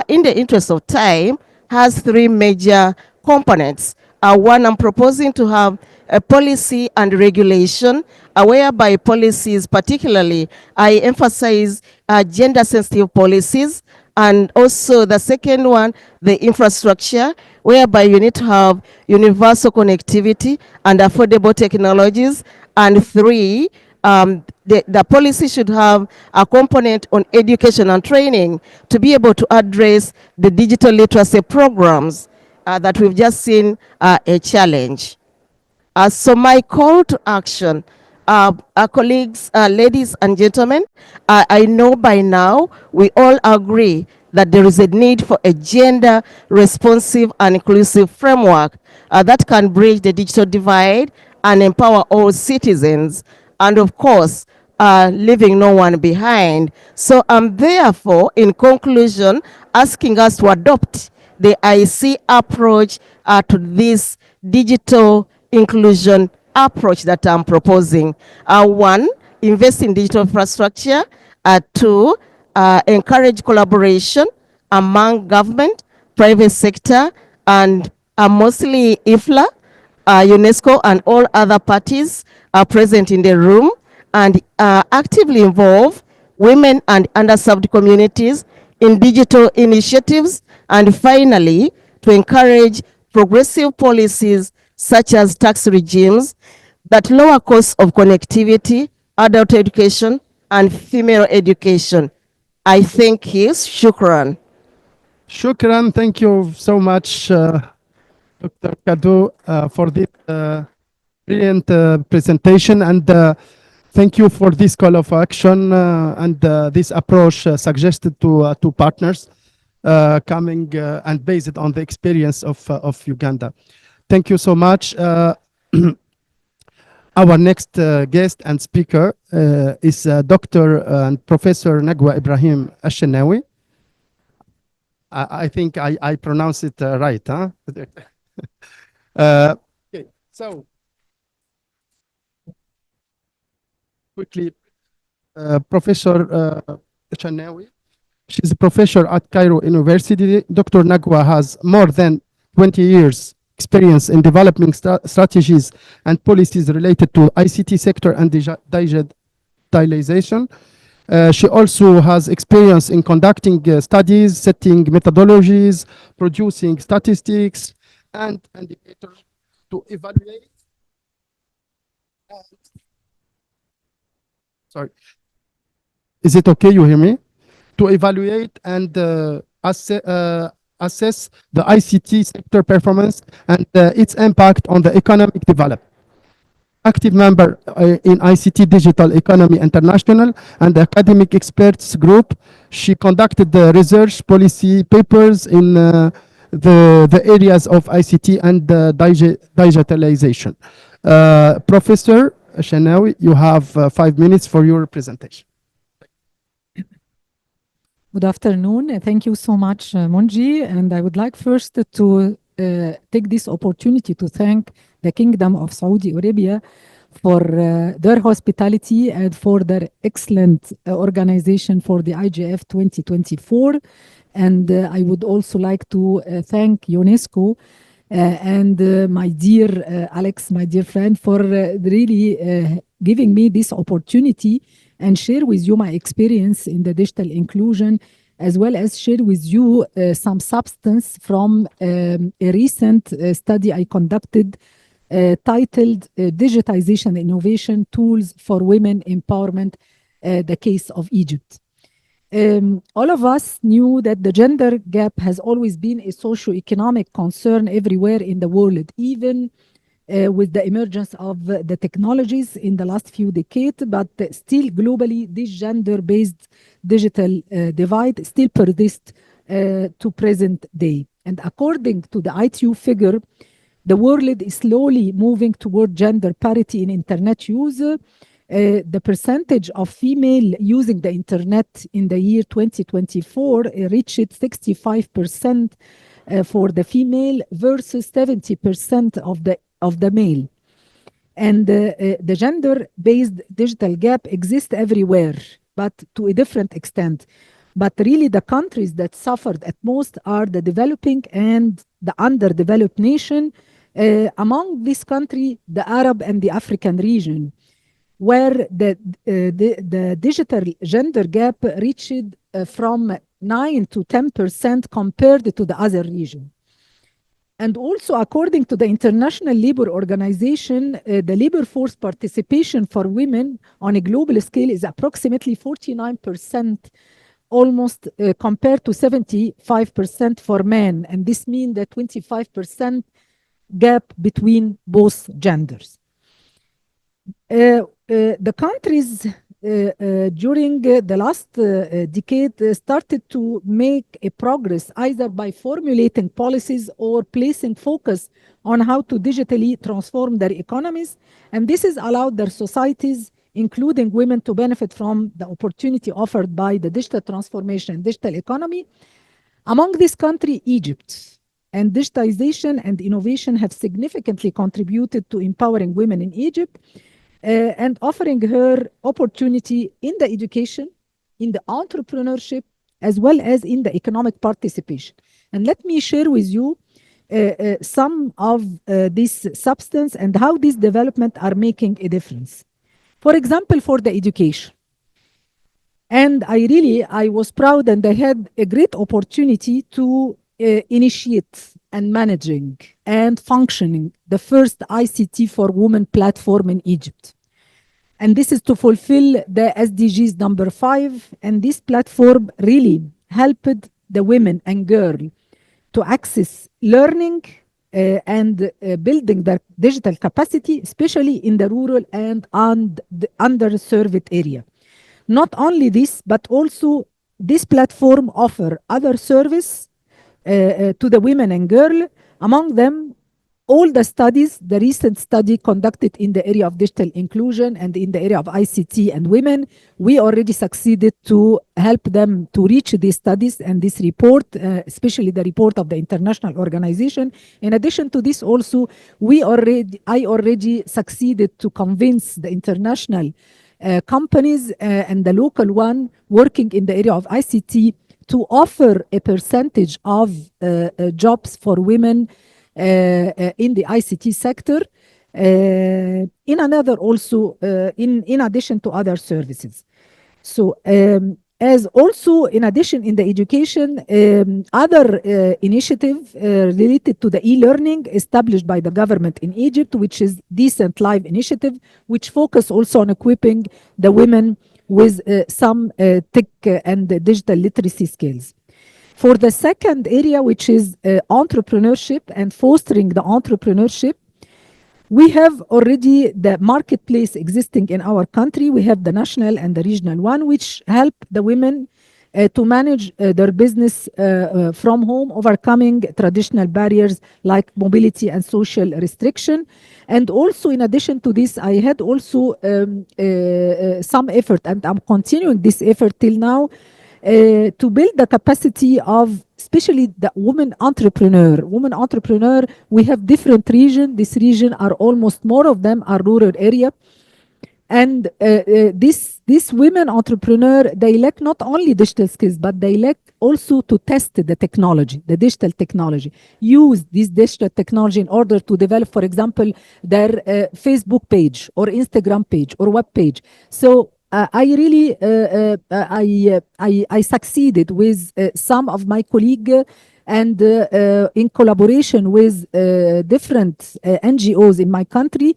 in the interest of time, has three major components. One, I'm proposing to have a policy and regulation, whereby policies, particularly, I emphasize gender-sensitive policies, and also the second one, the infrastructure, whereby you need to have universal connectivity and affordable technologies, and three, the policy should have a component on education and training to be able to address the digital literacy programs that we've just seen a challenge. So my call to action, colleagues, ladies and gentlemen, I know by now we all agree that there is a need for a gender responsive and inclusive framework that can bridge the digital divide and empower all citizens, and of course, leaving no one behind. So I'm therefore, in conclusion, asking us to adopt the IC approach to this digital inclusion approach that I'm proposing. One, invest in digital infrastructure. Two, encourage collaboration among government, private sector, and mostly IFLA, UNESCO, and all other parties are present in the room, and actively involve women and underserved communities in digital initiatives, and finally, to encourage progressive policies such as tax regimes that lower costs of connectivity, adult education, and female education. I thank you. Shukran. Shukran. Thank you so much, Dr. Kadu, for this brilliant presentation, and thank you for this call of action and this approach suggested to partners coming and based on the experience of Uganda. Thank you so much. Our next guest and speaker is Dr. and Professor Nagwa Ibrahim Ashenawi. I think I pronounce it right, huh? Okay, so quickly, Professor Ashenawi. She's a professor at Cairo University. Dr. Nagwa has more than 20 years experience in developing strategies and policies related to ICT sector and digitalization. She also has experience in conducting studies, setting methodologies, producing statistics and indicators to evaluate. Sorry. Is it okay? You hear me? To evaluate and assess the ICT sector performance and its impact on the economic development. Active member in ICT Digital Economy International and the Academic Experts Group. She conducted the research policy papers in the areas of ICT and digitalization. Professor Ashenawi, you have 5 minutes for your presentation. Good afternoon. Thank you so much, Monji. And I would like first to take this opportunity to thank the Kingdom of Saudi Arabia for their hospitality and for their excellent organization for the IGF 2024. And I would also like to thank UNESCO and my dear Alex, my dear friend, for really giving me this opportunity and share with you my experience in the digital inclusion, as well as share with you some substance from a recent study I conducted titled Digitization Innovation Tools for Women Empowerment, the Case of Egypt. All of us knew that the gender gap has always been a socio-economic concern everywhere in the world, even with the emergence of the technologies in the last few decades, but still globally, this gender-based digital divide still persists to present day. And according to the ITU figure, the world is slowly moving toward gender parity in internet use. The percentage of female using the internet in the year 2024 reached 65% for the female versus 70% of the male. And the gender-based digital gap exists everywhere, but to a different extent. But really, the countries that suffered at most are the developing and the underdeveloped nation. Among this country, the Arab and the African region, where the digital gender gap reached from 9 to 10% compared to the other region. And also, according to the International Labour Organization, the labor force participation for women on a global scale is approximately 49%, almost compared to 75% for men. And this means that 25% gap between both genders. The countries during the last decade started to make a progress either by formulating policies or placing focus on how to digitally transform their economies. And this has allowed their societies, including women, to benefit from the opportunity offered by the digital transformation and digital economy. Among this country, Egypt, and digitization and innovation have significantly contributed to empowering women in Egypt and offering her opportunity in the education, in the entrepreneurship, as well as in the economic participation. And let me share with you some of this substance and how these developments are making a difference. For example, for the education. And I was proud and I had a great opportunity to initiate and managing and functioning the first ICT for Women platform in Egypt. And this is to fulfill the SDGs number 5. And this platform really helped the women and girls to access learning and building their digital capacity, especially in the rural and the underserved area. Not only this, but also this platform offers other service to the women and girls. Among them, all the studies, the recent study conducted in the area of digital inclusion and in the area of ICT and women, we already succeeded to help them to reach these studies and this report, especially the report of the international organization. In addition to this also, I already succeeded to convince the international companies and the local one working in the area of ICT to offer a percentage of jobs for women in the ICT sector, in another also, in addition to other services. So as also in addition in the education, other initiative related to the e-learning established by the government in Egypt, which is Decent Life Initiative, which focus also on equipping the women with some tech and digital literacy skills. For the second area, which is entrepreneurship and fostering the entrepreneurship, we have already the marketplace existing in our country. We have the national and the regional one, which help the women to manage their business from home, overcoming traditional barriers like mobility and social restriction. And also, in addition to this, I had also some effort, and I'm continuing this effort till now, to build the capacity of especially the women entrepreneur. Women entrepreneur, we have different regions. This region are almost more of them are rural area. And this women entrepreneur, they lack not only digital skills, but they lack also to test the technology, the digital technology. Use this digital technology in order to develop, for example, their Facebook page or Instagram page or web page. So I really I succeeded with some of my colleagues and in collaboration with different NGOs in my country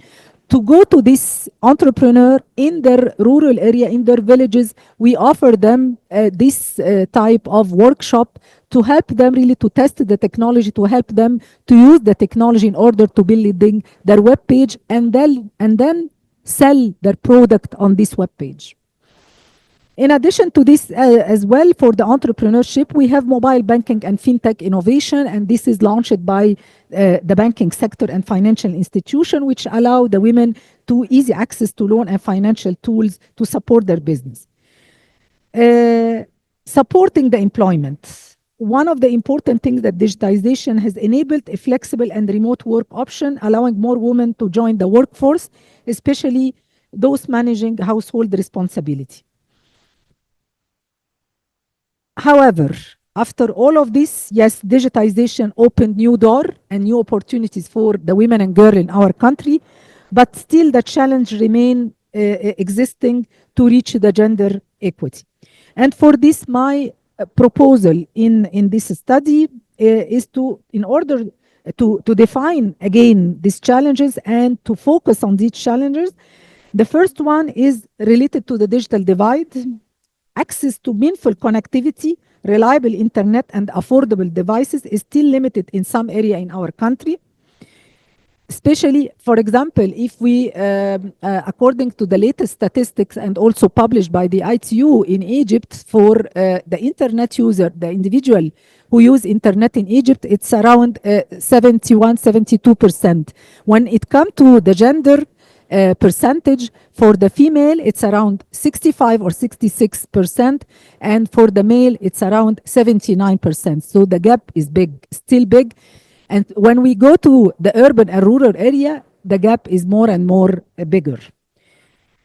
to go to this entrepreneur in their rural area, in their villages. We offer them this type of workshop to help them really to test the technology, to help them to use the technology in order to building their web page and then sell their product on this web page. In addition to this, as well, for the entrepreneurship, we have mobile banking and fintech innovation, and this is launched by the banking sector and financial institution, which allow the women to easy access to loan and financial tools to support their business. Supporting the employment. One of the important things that digitization has enabled a flexible and remote work option, allowing more women to join the workforce, especially those managing household responsibility. However, after all of this, yes, digitization opened new door and new opportunities for the women and girls in our country, but still the challenge remain existing to reach the gender equity. And for this, my proposal in this study is to, in order to define again these challenges and to focus on these challenges, the first one is related to the digital divide. Access to meaningful connectivity, reliable internet, and affordable devices is still limited in some area in our country. Especially, for example, if we, according to the latest statistics and also published by the ITU in Egypt for the internet user, the individual who use internet in Egypt, it's around 71, 72%. When it comes to the gender percentage, for the female, it's around 65 or 66%, and for the male, it's around 79%. So the gap is big, still big. And when we go to the urban and rural area, the gap is more and more bigger.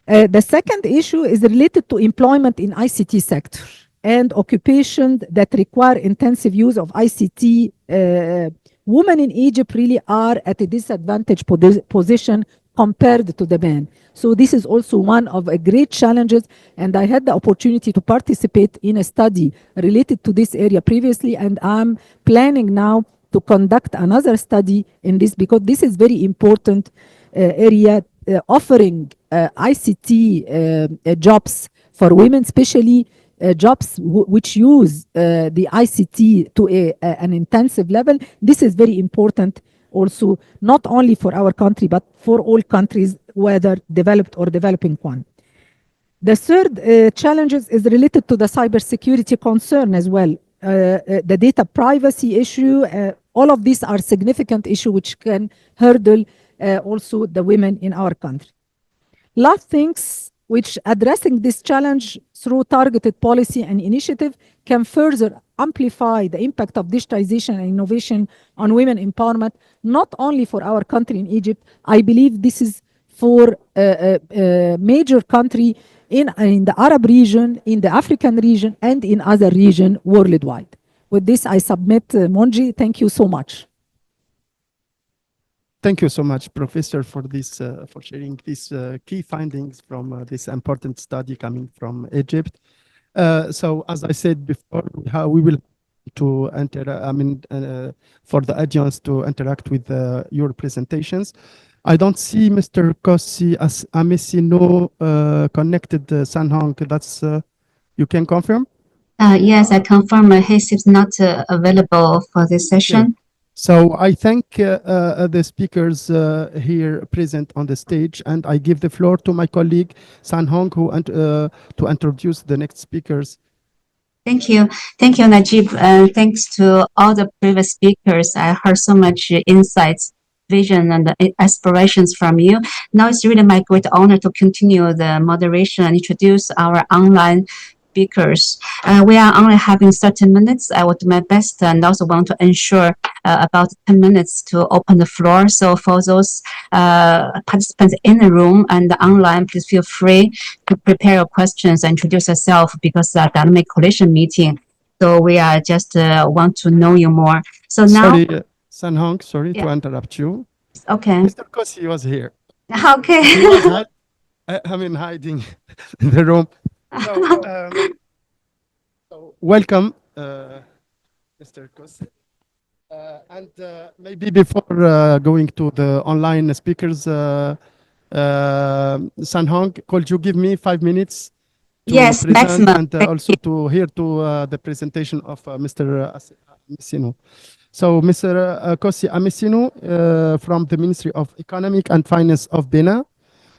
The second issue is related to employment in ICT sector and occupations that require intensive use of ICT. Women in Egypt really are at a disadvantaged position compared to the men. So this is also one of a great challenges, and I had the opportunity to participate in a study related to this area previously, and I'm planning now to conduct another study in this, because this is very important area, offering ICT jobs for women, especially jobs which use the ICT to an intensive level. This is very important also, not only for our country, but for all countries, whether developed or developing one. The third challenges is related to the cybersecurity concern as well. The data privacy issue, all of these are significant issues which can hurdle also the women in our country. Last things which addressing this challenge through targeted policy and initiative can further amplify the impact of digitization and innovation on women empowerment, not only for our country in Egypt. I believe this is for a major country in the Arab region, in the African region, and in other regions worldwide. With this, I submit, Monji. Thank you so much. Thank you so much, Professor, for this, for sharing these key findings from this important study coming from Egypt. So, as I said before, we will to enter. For the audience to interact with your presentations. I don't see Mr. Kossi as Amesino connected. Sanhong, that's you can confirm? Yes, I confirm he is not available for this session. Okay. So I thank the speakers here present on the stage, and I give the floor to my colleague Sanhong, who to introduce the next speakers. Thank you, Najib, and thanks to all the previous speakers. I heard so much insights, vision, and aspirations from you. Now it's really my great honor to continue the moderation and introduce our online speakers. We are only having 30 minutes. I will do my best and also want to ensure about 10 minutes to open the floor. So for those participants in the room and online, please feel free to prepare your questions and introduce yourself, because dynamic coalition meeting. So we are just want to know you more. So now, sorry, Sanhong, sorry to interrupt you. Okay. Mr. Kossi was here. Okay. He was hiding in the room. So, welcome, Mr. Kossi. And maybe before going to the online speakers, Sanhong, could you give me 5 minutes to Yes, present maximum. and also to hear to the presentation of Mr. Amissino. So, Mr. Kosi Amissino from the Ministry of Economic and Finance of Benin,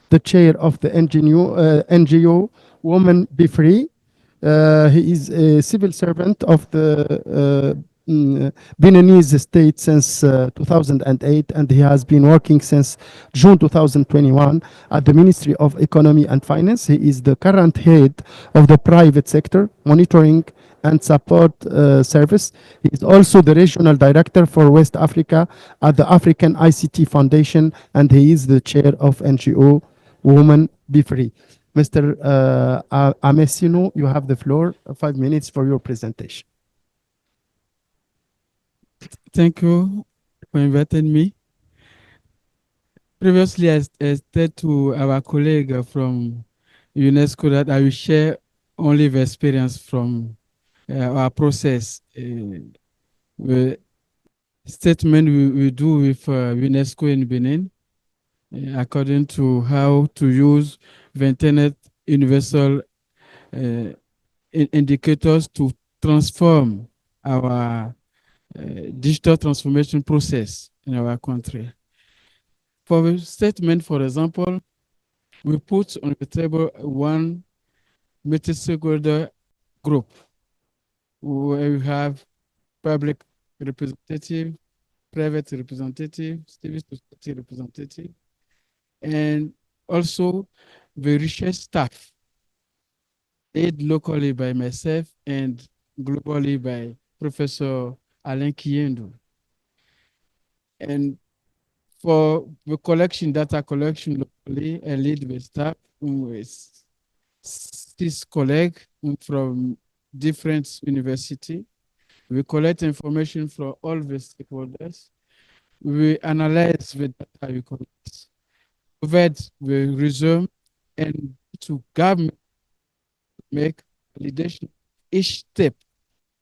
the chair of the NGO Women Be Free. He is a civil servant of the Beninese state since 2008, and he has been working since June 2021 at the Ministry of Economy and Finance. He is the current head of the private sector monitoring and support service. He is also the regional director for West Africa at the African ICT Foundation, and he is the chair of NGO Women Be Free. Mr. Amessino, you have the floor. 5 minutes for your presentation. Thank you for inviting me. Previously, I said to our colleague from UNESCO that I will share only the experience from our process. The statement we do with UNESCO in Benin, according to how to use the Internet Universal indicators to transform our digital transformation process in our country. For the statement, for example, we put on the table one multi-stakeholder group where we have public representative, private representative, civil society representative, and also the research staff, led locally by myself and globally by Professor Alain Kiendu. And for the collection, data collection locally, I lead the staff with 6 colleagues from different universities. We collect information from all the stakeholders. We analyze the data we collect, provide the resume, and to government make validation each step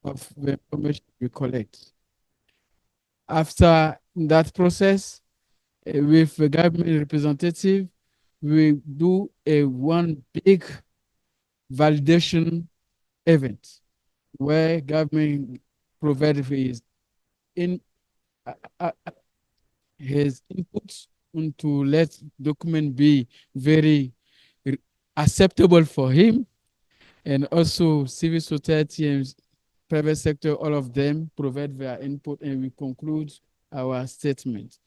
of the information we collect. After that process, with the government representative, we do a one big validation event where government provides his inputs to let document be very acceptable for him, and also civil society and private sector, all of them provide their input, and we conclude our statement.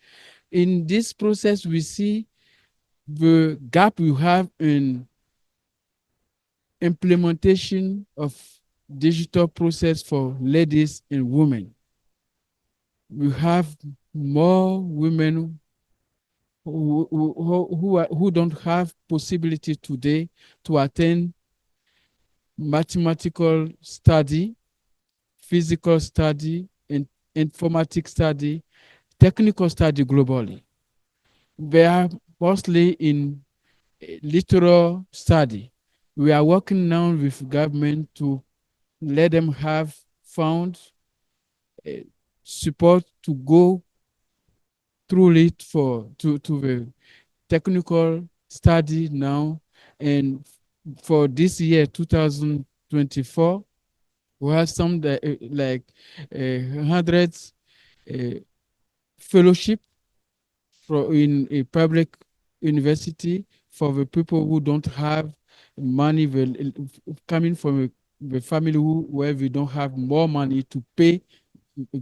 In this process, we see the gap we have in implementation of digital process for ladies and women. We have more women who don't have possibility today to attend mathematical study, physical study, and informatics study, technical study globally. They are mostly in literal study. We are working now with government to let them have found support to go through it to the technical study now. And for this year, 2024, we have some like 100 fellowship in a public university for the people who don't have money, coming from the family where we don't have more money to pay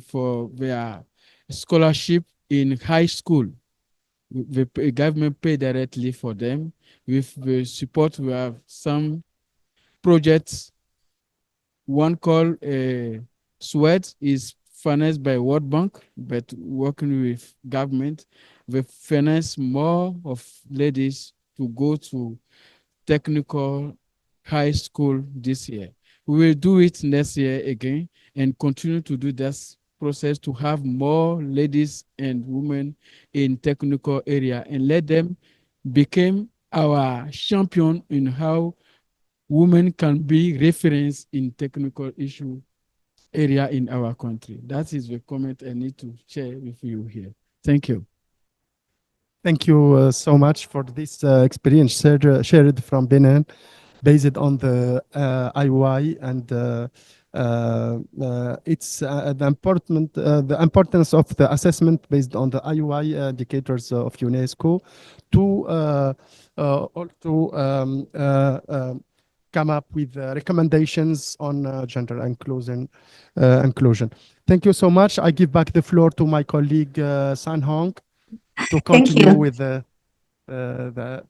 for their scholarship in high school. The government pay directly for them. With the support, we have some projects. One called SWEAT is financed by World Bank, but working with government. We finance more of ladies to go to technical high school this year. We will do it next year again and continue to do this process to have more ladies and women in technical area and let them become our champion in how women can be reference in technical issue area in our country. That is the comment I need to share with you here. Thank you. Thank you so much for this experience shared from Benin, based on the IOI and it's the importance of the assessment based on the IOI indicators of UNESCO to also come up with recommendations on gender inclusion. Thank you so much. I give back the floor to my colleague San Hong to Thank continue you. with the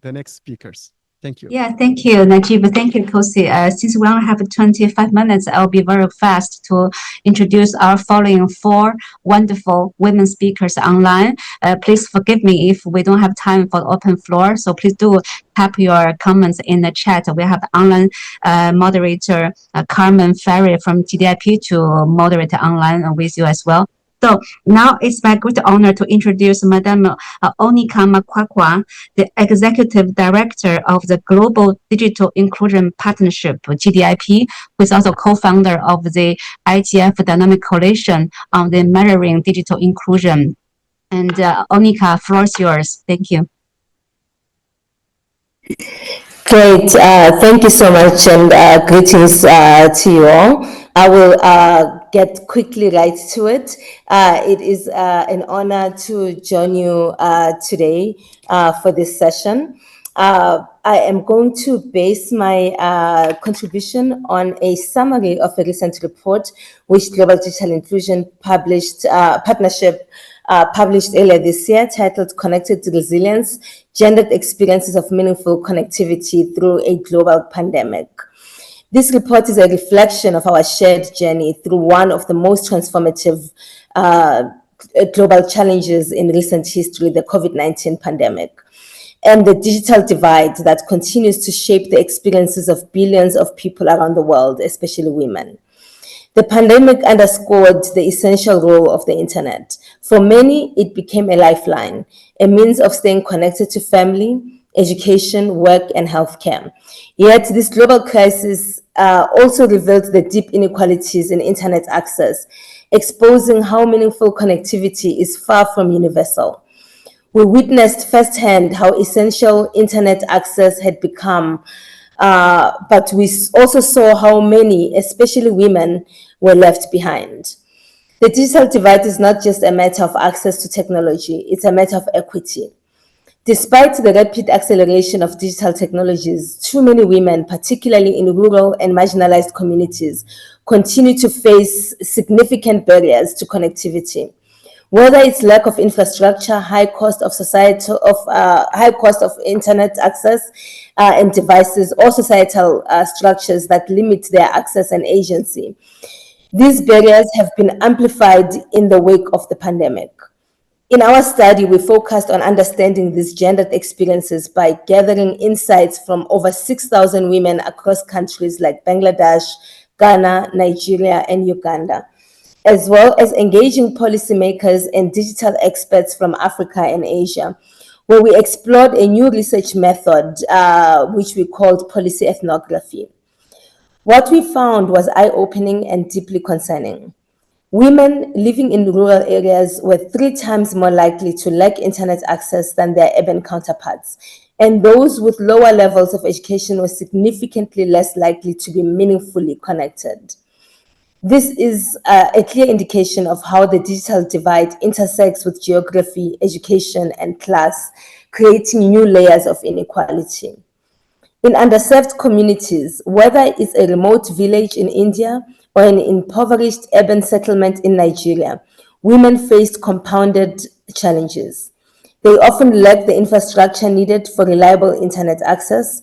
next speakers. Thank you. Yeah, thank you, Najib. Thank you, Kosi. Since we only have 25 minutes, I'll be very fast to introduce our following 4 wonderful women speakers online. Please forgive me if we don't have time for the open floor. So please do type your comments in the chat. We have online moderator Carmen Ferry from GDIP to moderate online with you as well. So now it's my great honor to introduce Madame Onika Makwakwa, the Executive Director of the Global Digital Inclusion Partnership, GDIP, who is also co-founder of the IGF Dynamic Coalition on the Measuring Digital Inclusion. And Onika, floor is yours. Thank you. Great. Thank you so much, and greetings to you all. I will get quickly right to it. It is an honor to join you today for this session. I am going to base my contribution on a summary of a recent report which Global Digital Inclusion Partnership published earlier this year, titled Connected Resilience, Gendered Experiences of Meaningful Connectivity Through a Global Pandemic. This report is a reflection of our shared journey through one of the most transformative global challenges in recent history, the COVID-19 pandemic, and the digital divide that continues to shape the experiences of billions of people around the world, especially women. The pandemic underscored the essential role of the internet. For many, it became a lifeline, a means of staying connected to family, education, work, and healthcare. Yet, this global crisis also revealed the deep inequalities in internet access, exposing how meaningful connectivity is far from universal. We witnessed firsthand how essential internet access had become, but we also saw how many, especially women, were left behind. The digital divide is not just a matter of access to technology, it's a matter of equity. Despite the rapid acceleration of digital technologies, too many women, particularly in rural and marginalized communities, continue to face significant barriers to connectivity. Whether it's lack of infrastructure, high cost of internet access and devices, or societal structures that limit their access and agency, these barriers have been amplified in the wake of the pandemic. In our study, we focused on understanding these gendered experiences by gathering insights from over 6,000 women across countries like Bangladesh, Ghana, Nigeria, and Uganda, as well as engaging policymakers and digital experts from Africa and Asia, where we explored a new research method, which we called policy ethnography. What we found was eye-opening and deeply concerning. Women living in rural areas were 3 times more likely to lack internet access than their urban counterparts, and those with lower levels of education were significantly less likely to be meaningfully connected. This is a clear indication of how the digital divide intersects with geography, education, and class, creating new layers of inequality. In underserved communities, whether it's a remote village in India or an impoverished urban settlement in Nigeria, women faced compounded challenges. They often lack the infrastructure needed for reliable internet access,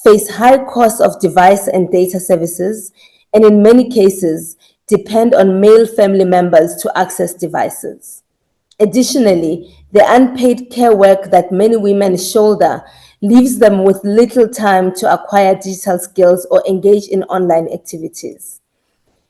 face high costs of device and data services, and in many cases, depend on male family members to access devices. Additionally, the unpaid care work that many women shoulder leaves them with little time to acquire digital skills or engage in online activities.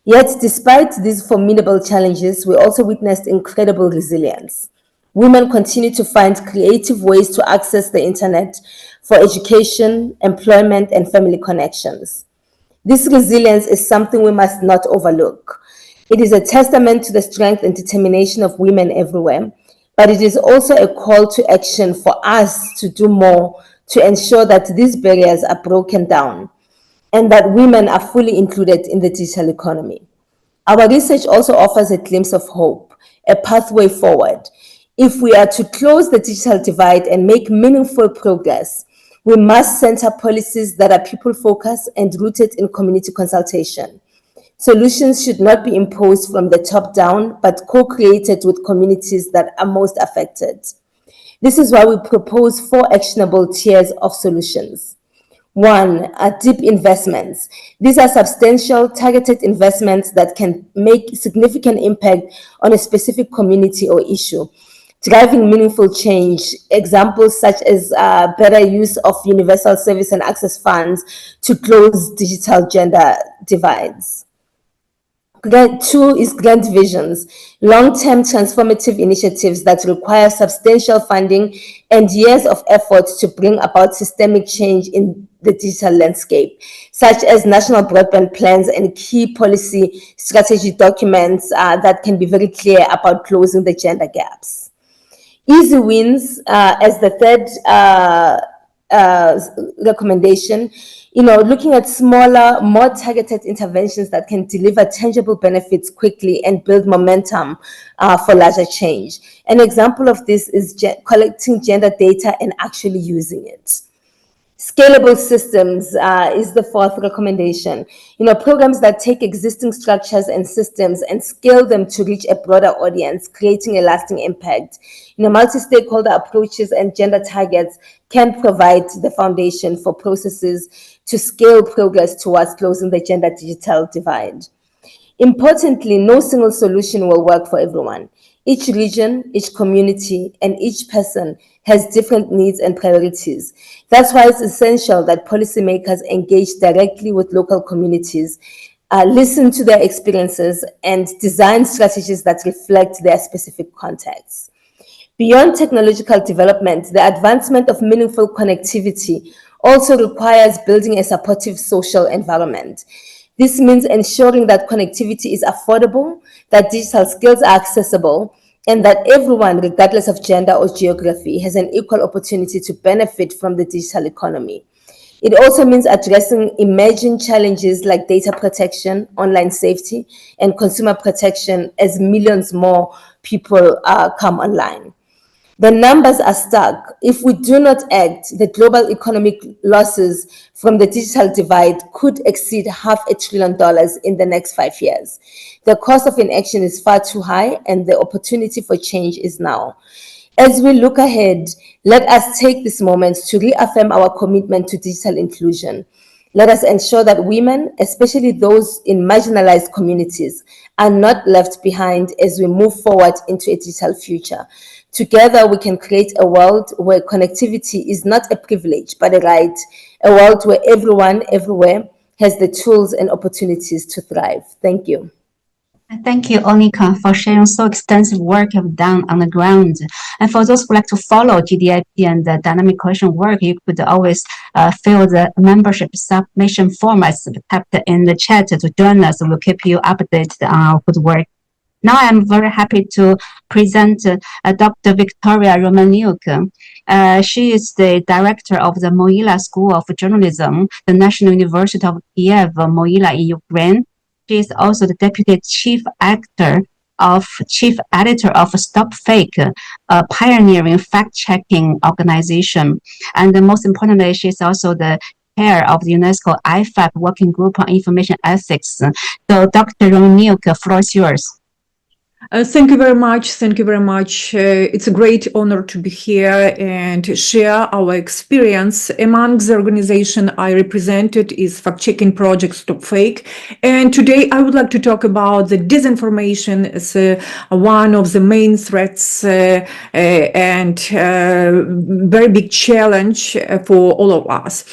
Yet, despite these formidable challenges, we also witnessed incredible resilience. Women continue to find creative ways to access the internet for education, employment, and family connections. This resilience is something we must not overlook. It is a testament to the strength and determination of women everywhere, but it is also a call to action for us to do more to ensure that these barriers are broken down and that women are fully included in the digital economy. Our research also offers a glimpse of hope, a pathway forward. If we are to close the digital divide and make meaningful progress, we must center policies that are people-focused and rooted in community consultation. Solutions should not be imposed from the top down, but co-created with communities that are most affected. This is why we propose 4 actionable tiers of solutions. 1 are deep investments. These are substantial, targeted investments that can make significant impact on a specific community or issue, driving meaningful change. Examples such as better use of universal service and access funds to close digital gender divides. 2 is grand visions, long-term transformative initiatives that require substantial funding and years of effort to bring about systemic change in the digital landscape, such as national broadband plans and key policy strategy documents that can be very clear about closing the gender gaps. Easy wins as the third recommendation, looking at smaller, more targeted interventions that can deliver tangible benefits quickly and build momentum for larger change. An example of this is collecting gender data and actually using it. Scalable systems is the 4th recommendation. Programs that take existing structures and systems and scale them to reach a broader audience, creating a lasting impact. Multi-stakeholder approaches and gender targets can provide the foundation for processes to scale progress towards closing the gender digital divide. Importantly, no single solution will work for everyone. Each region, each community, and each person has different needs and priorities. That's why it's essential that policymakers engage directly with local communities, listen to their experiences, and design strategies that reflect their specific contexts. Beyond technological development, the advancement of meaningful connectivity also requires building a supportive social environment. This means ensuring that connectivity is affordable, that digital skills are accessible, and that everyone, regardless of gender or geography, has an equal opportunity to benefit from the digital economy. It also means addressing emerging challenges like data protection, online safety, and consumer protection as millions more people come online. The numbers are stark. If we do not act, the global economic losses from the digital divide could exceed $500 billion in the next 5 years. The cost of inaction is far too high, and the opportunity for change is now. As we look ahead, let us take this moment to reaffirm our commitment to digital inclusion. Let us ensure that women, especially those in marginalized communities, are not left behind as we move forward into a digital future. Together, we can create a world where connectivity is not a privilege, but a right, a world where everyone, everywhere, has the tools and opportunities to thrive. Thank you. Thank you, Onika, for sharing so extensive work you've done on the ground. And for those who like to follow GDIP and the dynamic cohesion work, you could always fill the membership submission form as typed in the chat to join us. We'll keep you updated on our good work. Now I'm very happy to present Dr. Victoria Romaniuk. She is the director of the Mohyla School of Journalism, the National University of Kiev, Mohyla in Ukraine. She is also the deputy chief editor of Stop Fake, a pioneering fact-checking organization. And most importantly, she is also the chair of the UNESCO IFAP Working Group on Information Ethics. So Dr. Romaniuk, the floor is yours. Thank you very much. Thank you very much. It's a great honor to be here and share our experience. Among the organization I represented is fact-checking project Stop Fake. And today I would like to talk about the disinformation as one of the main threats and very big challenge for all of us.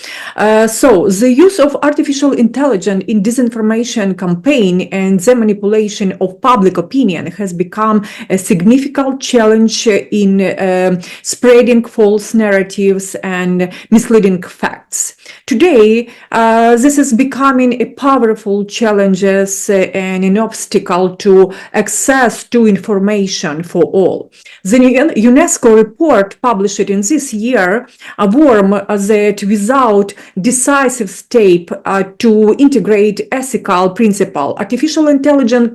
So the use of artificial intelligence in disinformation campaign and the manipulation of public opinion has has become a significant challenge in spreading false narratives and misleading facts. Today, this is becoming a powerful challenge and an obstacle to access to information for all. The UNESCO report published in this year warned that without decisive step to integrate ethical principle, artificial intelligence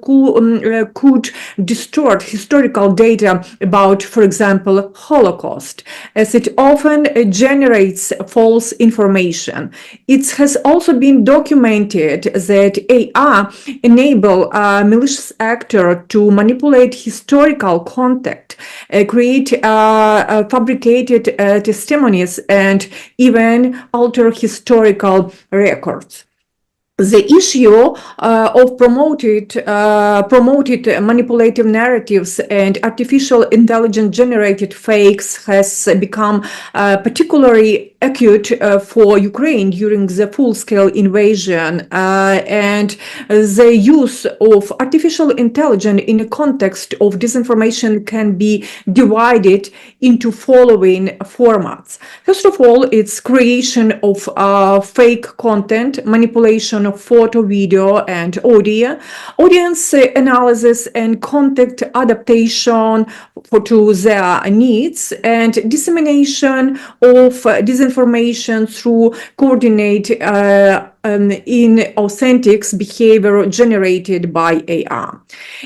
could distort historical data about, for example, Holocaust, as it often generates false information. It has also been documented that AI enable malicious actor to manipulate historical context, create fabricated testimonies, and even alter historical records. The issue of promoted manipulative narratives and artificial intelligence generated fakes has become particularly acute for Ukraine during the full-scale invasion, and the use of artificial intelligence in the context of disinformation can be divided into following formats. First of all, it's creation of fake content, manipulation of photo, video, and audio, audience analysis and content adaptation to their needs, and dissemination of disinformation through coordinate inauthentic behavior generated by AI.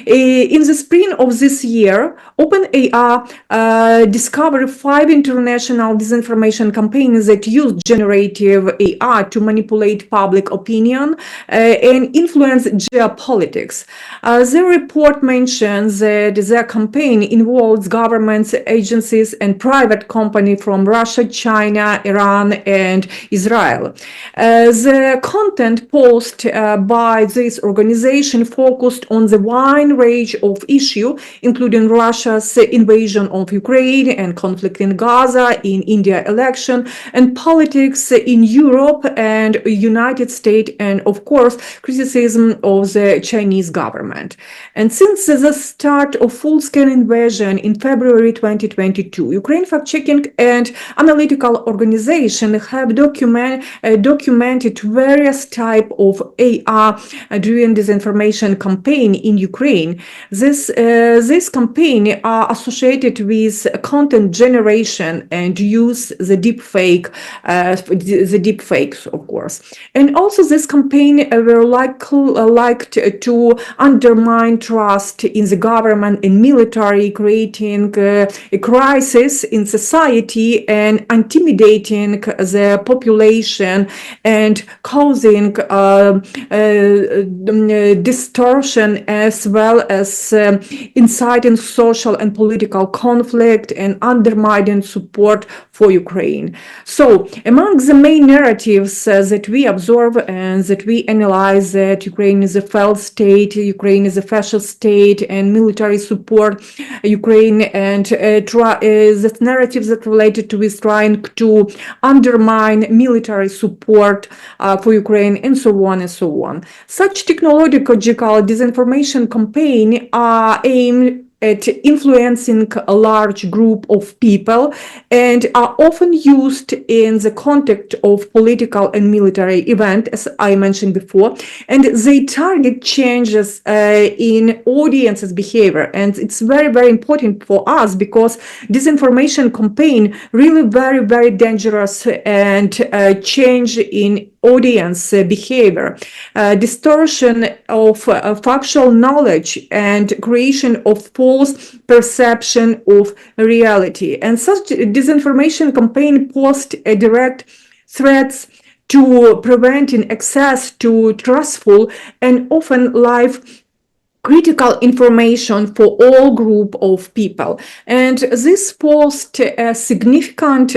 In the spring of this year, OpenAI discovered 5 international disinformation campaigns that use generative AI to manipulate public opinion and influence geopolitics. The report mentions that the campaign involves governments, agencies, and private companies from Russia, China, Iran, and Israel. The content posted by this organization focused on the wide range of issues, including Russia's invasion of Ukraine and conflict in Gaza, in India election, and politics in Europe and United States, and of course, criticism of the Chinese government. And since the start of full-scale invasion in February 2022, Ukraine fact-checking and analytical organizations have documented various types of AI-driven disinformation campaign in Ukraine. This campaign are associated with content generation and use the deepfakes, of course. And also, this campaign were liked to undermine trust in the government and military, creating a crisis in society and intimidating the population and causing distortion, as well as inciting social and political conflict and undermining support for Ukraine. So, among the main narratives that we observe and that we analyze, that Ukraine is a failed state, Ukraine is a fascist state, and military support Ukraine, and the narratives that related to is trying to undermine military support for Ukraine, and so on and so on. Such technological disinformation campaign are aimed at influencing a large group of people and are often used in the context of political and military events, as I mentioned before, and they target changes in audience's behavior. And it's very, very important for us because disinformation campaign really very, very dangerous and change in audience behavior, distortion of factual knowledge, and creation of false perception of reality. And such disinformation campaign post a direct threats to preventing access to trustful and often live critical information for all group of people. And this posed significant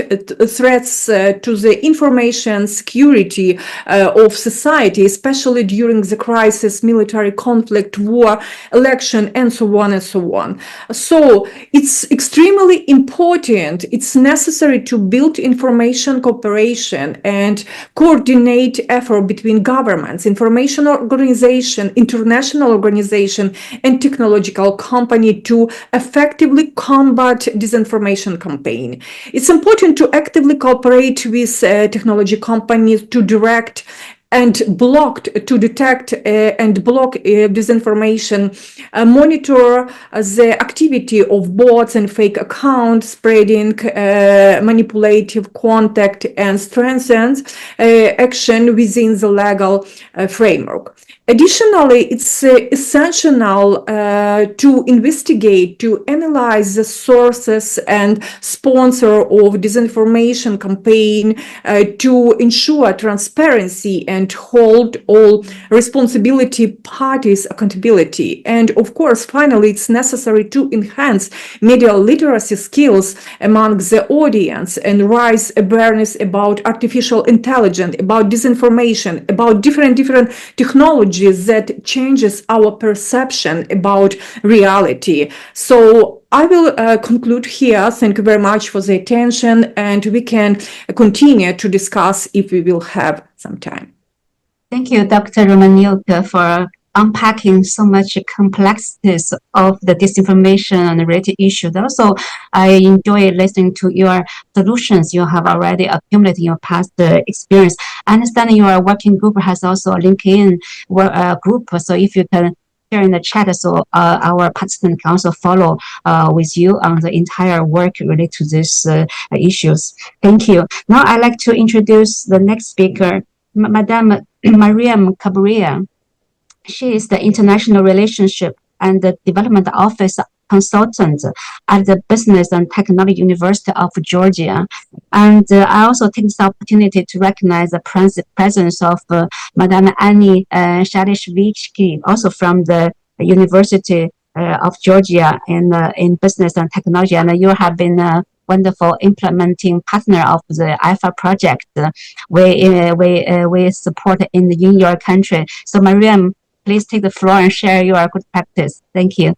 threats to the information security of society, especially during the crisis, military conflict, war, election, and so on and so on. So it's extremely important, it's necessary to build information cooperation and coordinate effort between governments, information organization, international organization, information and technological company to effectively combat disinformation campaign. It's important to actively cooperate with technology companies to direct and detect and block disinformation, monitor the activity of bots and fake accounts spreading manipulative content, and strengthens action within the legal framework. Additionally, it's essential to investigate, to analyze the sources and sponsor of disinformation campaign to ensure transparency and hold all responsibility parties accountability. And of course, finally, it's necessary to enhance media literacy skills among the audience and raise awareness about artificial intelligence, about disinformation, about different technologies that changes our perception about reality. So I will conclude here. Thank you very much for the attention, and we can continue to discuss if we will have some time. Thank you, Dr. Romaniuk, for unpacking so much complexities of the disinformation and related issues. Also, I enjoy listening to your solutions you have already accumulated in your past experience. I understand your working group has also a LinkedIn group, so if you can share in the chat, so our participants can also follow with you on the entire work related to these issues. Thank you. Now I'd like to introduce the next speaker, Madame Mariam Cabrera. She is the International Relationship and the Development Office Consultant at the Business and Technology University of Georgia. And I also take this opportunity to recognize the presence of Madame Annie Shalishvitsky, also from the University of Georgia in Business and Technology. And you have been a wonderful implementing partner of the IFA project. We support in your country. So Mariam, please take the floor and share your good practice. Thank you.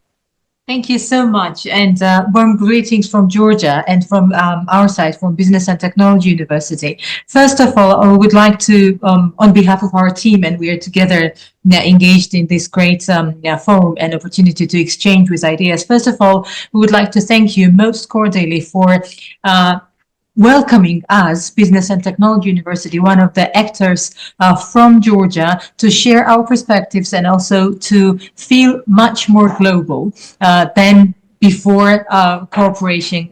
Thank you so much, and warm greetings from Georgia and from our side, from Business and Technology University. First of all, I would like to, on behalf of our team, and we are together engaged in this great forum and opportunity to exchange with ideas. First of all, we would like to thank you most cordially for welcoming us, Business and Technology University, one of the actors from Georgia, to share our perspectives and also to feel much more global than before cooperating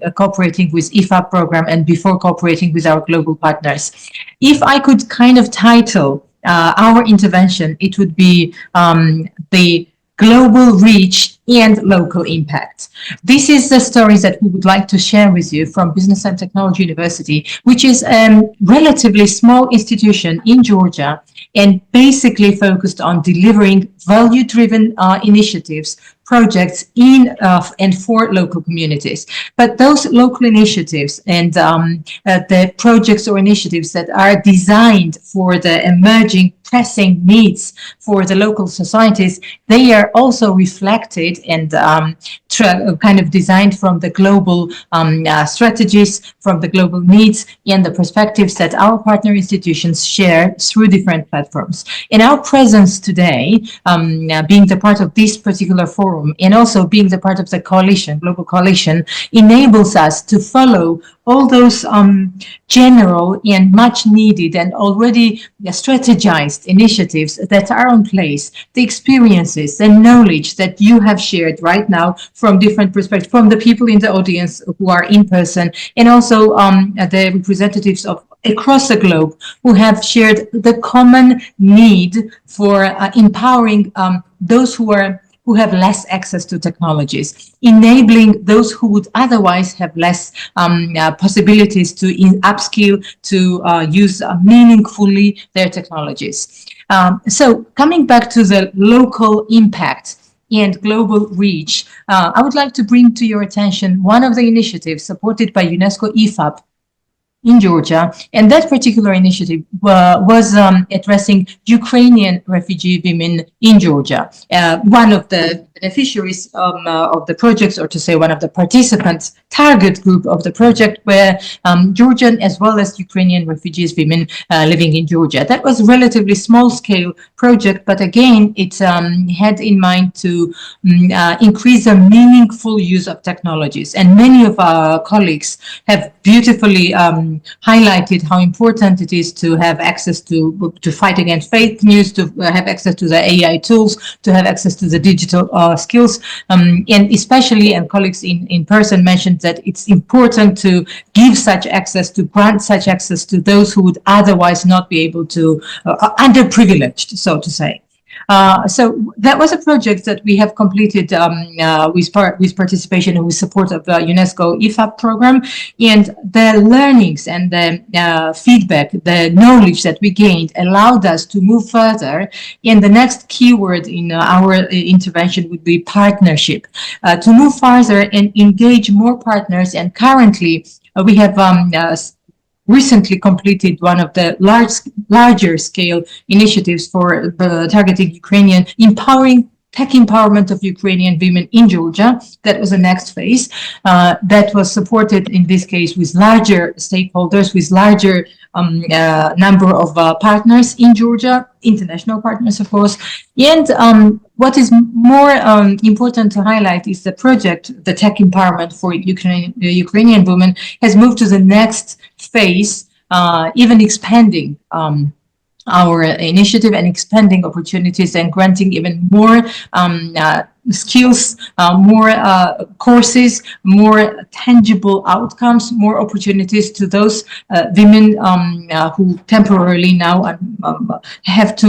with IFA program and before cooperating with our global partners. If I could kind of title our intervention, it would be the global reach and local impact. This is the stories that we would like to share with you from Business and Technology University, which is a relatively small institution in Georgia and basically focused on delivering value-driven initiatives, projects in and for local communities. But those local initiatives and the projects or initiatives that are designed for the emerging pressing needs for the local societies, they are also reflected and kind of designed from the global strategies, from the global needs and the perspectives that our partner institutions share through different platforms. And our presence today, being the part of this particular forum and also being the part of the coalition, global coalition, enables us to follow all those general and much needed and already strategized initiatives that are in place, the experiences and knowledge that you have shared right now from different perspectives, from the people in the audience who are in person, and also the representatives of across the globe who have shared the common need for empowering those who have less access to technologies, enabling those who would otherwise have less possibilities to upskill, to use meaningfully their technologies. So coming back to the local impact and global reach, I would like to bring to your attention one of the initiatives supported by UNESCO IFAP in Georgia, and that particular initiative was addressing Ukrainian refugee women in Georgia. One of the beneficiaries of the projects, or to say one of the participants, target group of the project, were Georgian as well as Ukrainian refugees women living in Georgia. That was a relatively small scale project, but again, it had in mind to increase the meaningful use of technologies. And many of our colleagues have beautifully highlighted how important it is to have access to fight against fake news, to have access to the AI tools, to have access to the digital skills, and especially, and colleagues in person mentioned that it's important to give such access, to grant such access to those who would otherwise not be able to, underprivileged, so to say. So that was a project that we have completed with participation and with support of the UNESCO IFAP program, and the learnings and the feedback, the knowledge that we gained allowed us to move further. And the next keyword in our intervention would be partnership, to move further and engage more partners. And currently we have recently completed one of the larger scale initiatives for targeting Ukrainian tech empowerment of Ukrainian women in Georgia. That was the next phase that was supported in this case with larger stakeholders, with larger number of partners in Georgia, international partners, of course. And what is more important to highlight is the project, the tech empowerment for Ukrainian women, has moved to the next phase, even expanding our initiative and expanding opportunities and granting even more skills, more courses, more tangible outcomes, more opportunities to those women who temporarily now have to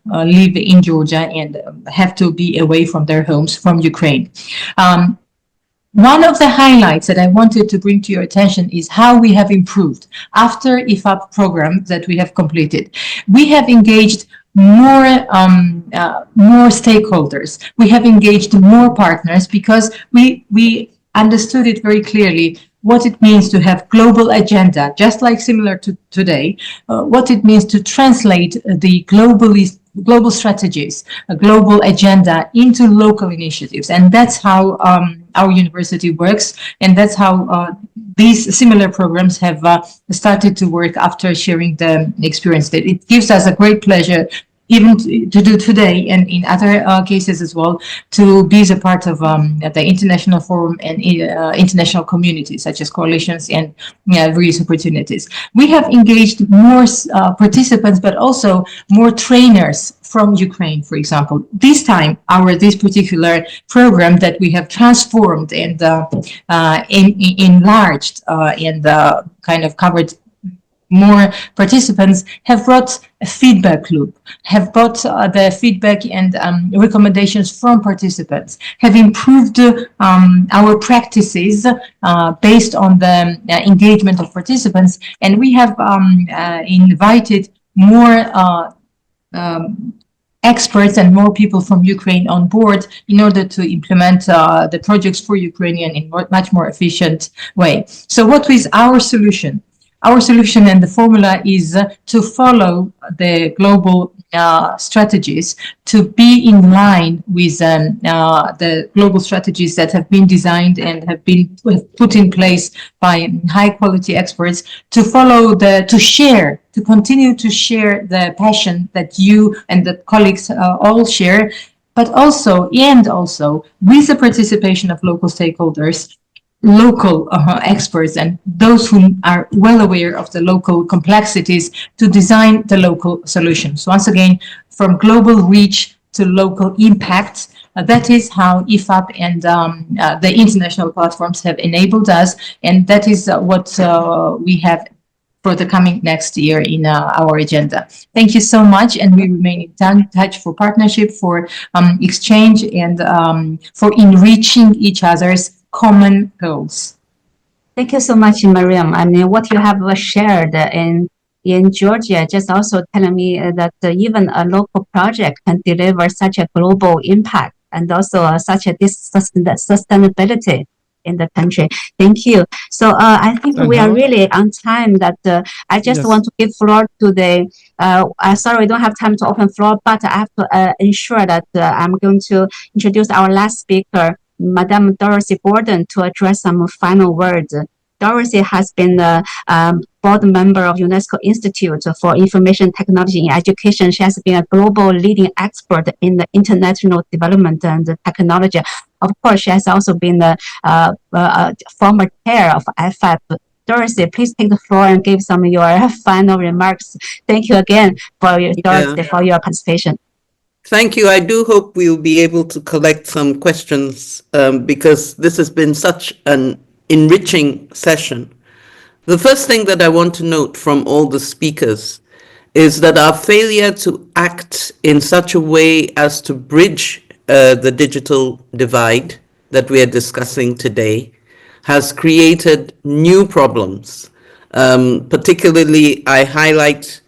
live in Georgia and have to be away from their homes from Ukraine. One of the highlights that I wanted to bring to your attention is how we have improved after IFAP program that we have completed. We have engaged more stakeholders. We have engaged more partners because we understood it very clearly what it means to have global agenda, just like similar to today, what it means to translate the global strategies, a global agenda into local initiatives. And that's how our university works. And that's how these similar programs have started to work after sharing the experience. That it gives us a great pleasure even to do today and in other cases as well, to be a part of the international forum and international communities such as coalitions and various opportunities. We have engaged more participants, but also more trainers from Ukraine, for example. This time, this particular program that we have transformed and enlarged and kind of covered more participants, have brought a feedback loop, have brought the feedback and recommendations from participants, have improved our practices based on the engagement of participants. And we have invited more experts and more people from Ukraine on board in order to implement the projects for Ukrainian in a much more efficient way. So what is our solution? Our solution and the formula is to follow the global strategies, to be in line with the global strategies that have been designed and have been put in place by high quality experts, to follow to continue to share the passion that you and the colleagues all share, but also with the participation of local stakeholders, local experts and those who are well aware of the local complexities to design the local solutions. Once again, from global reach to local impact, that is how IFAP and the international platforms have enabled us, and that is what we have for the coming next year in our agenda. Thank you so much, and we remain in touch for partnership, for exchange, and for enriching each other's common goals. Thank you so much, Mariam. I mean, what you have shared in Georgia just also telling me that even a local project can deliver such a global impact and also such a sustainability in the country. Thank you. So I think we are really on time. That I just want to give floor to the. Sorry, we don't have time to open floor, but I have to ensure that I'm going to introduce our last speaker, Madame Dorothy Gordon, to address some final words. Dorothy has been the board member of UNESCO Institute for Information Technology in Education. She has been a global leading expert in the international development and technology. Of course, she has also been the former chair of IFAP. Dorothy, please take the floor and give some of your final remarks. Thank you again for your, Dorothy, for your participation. Thank you. I do hope we'll be able to collect some questions because this has been such an enriching session. The first thing that I want to note from all the speakers is that our failure to act in such a way as to bridge the digital divide that we are discussing today has created new problems. Particularly, I highlight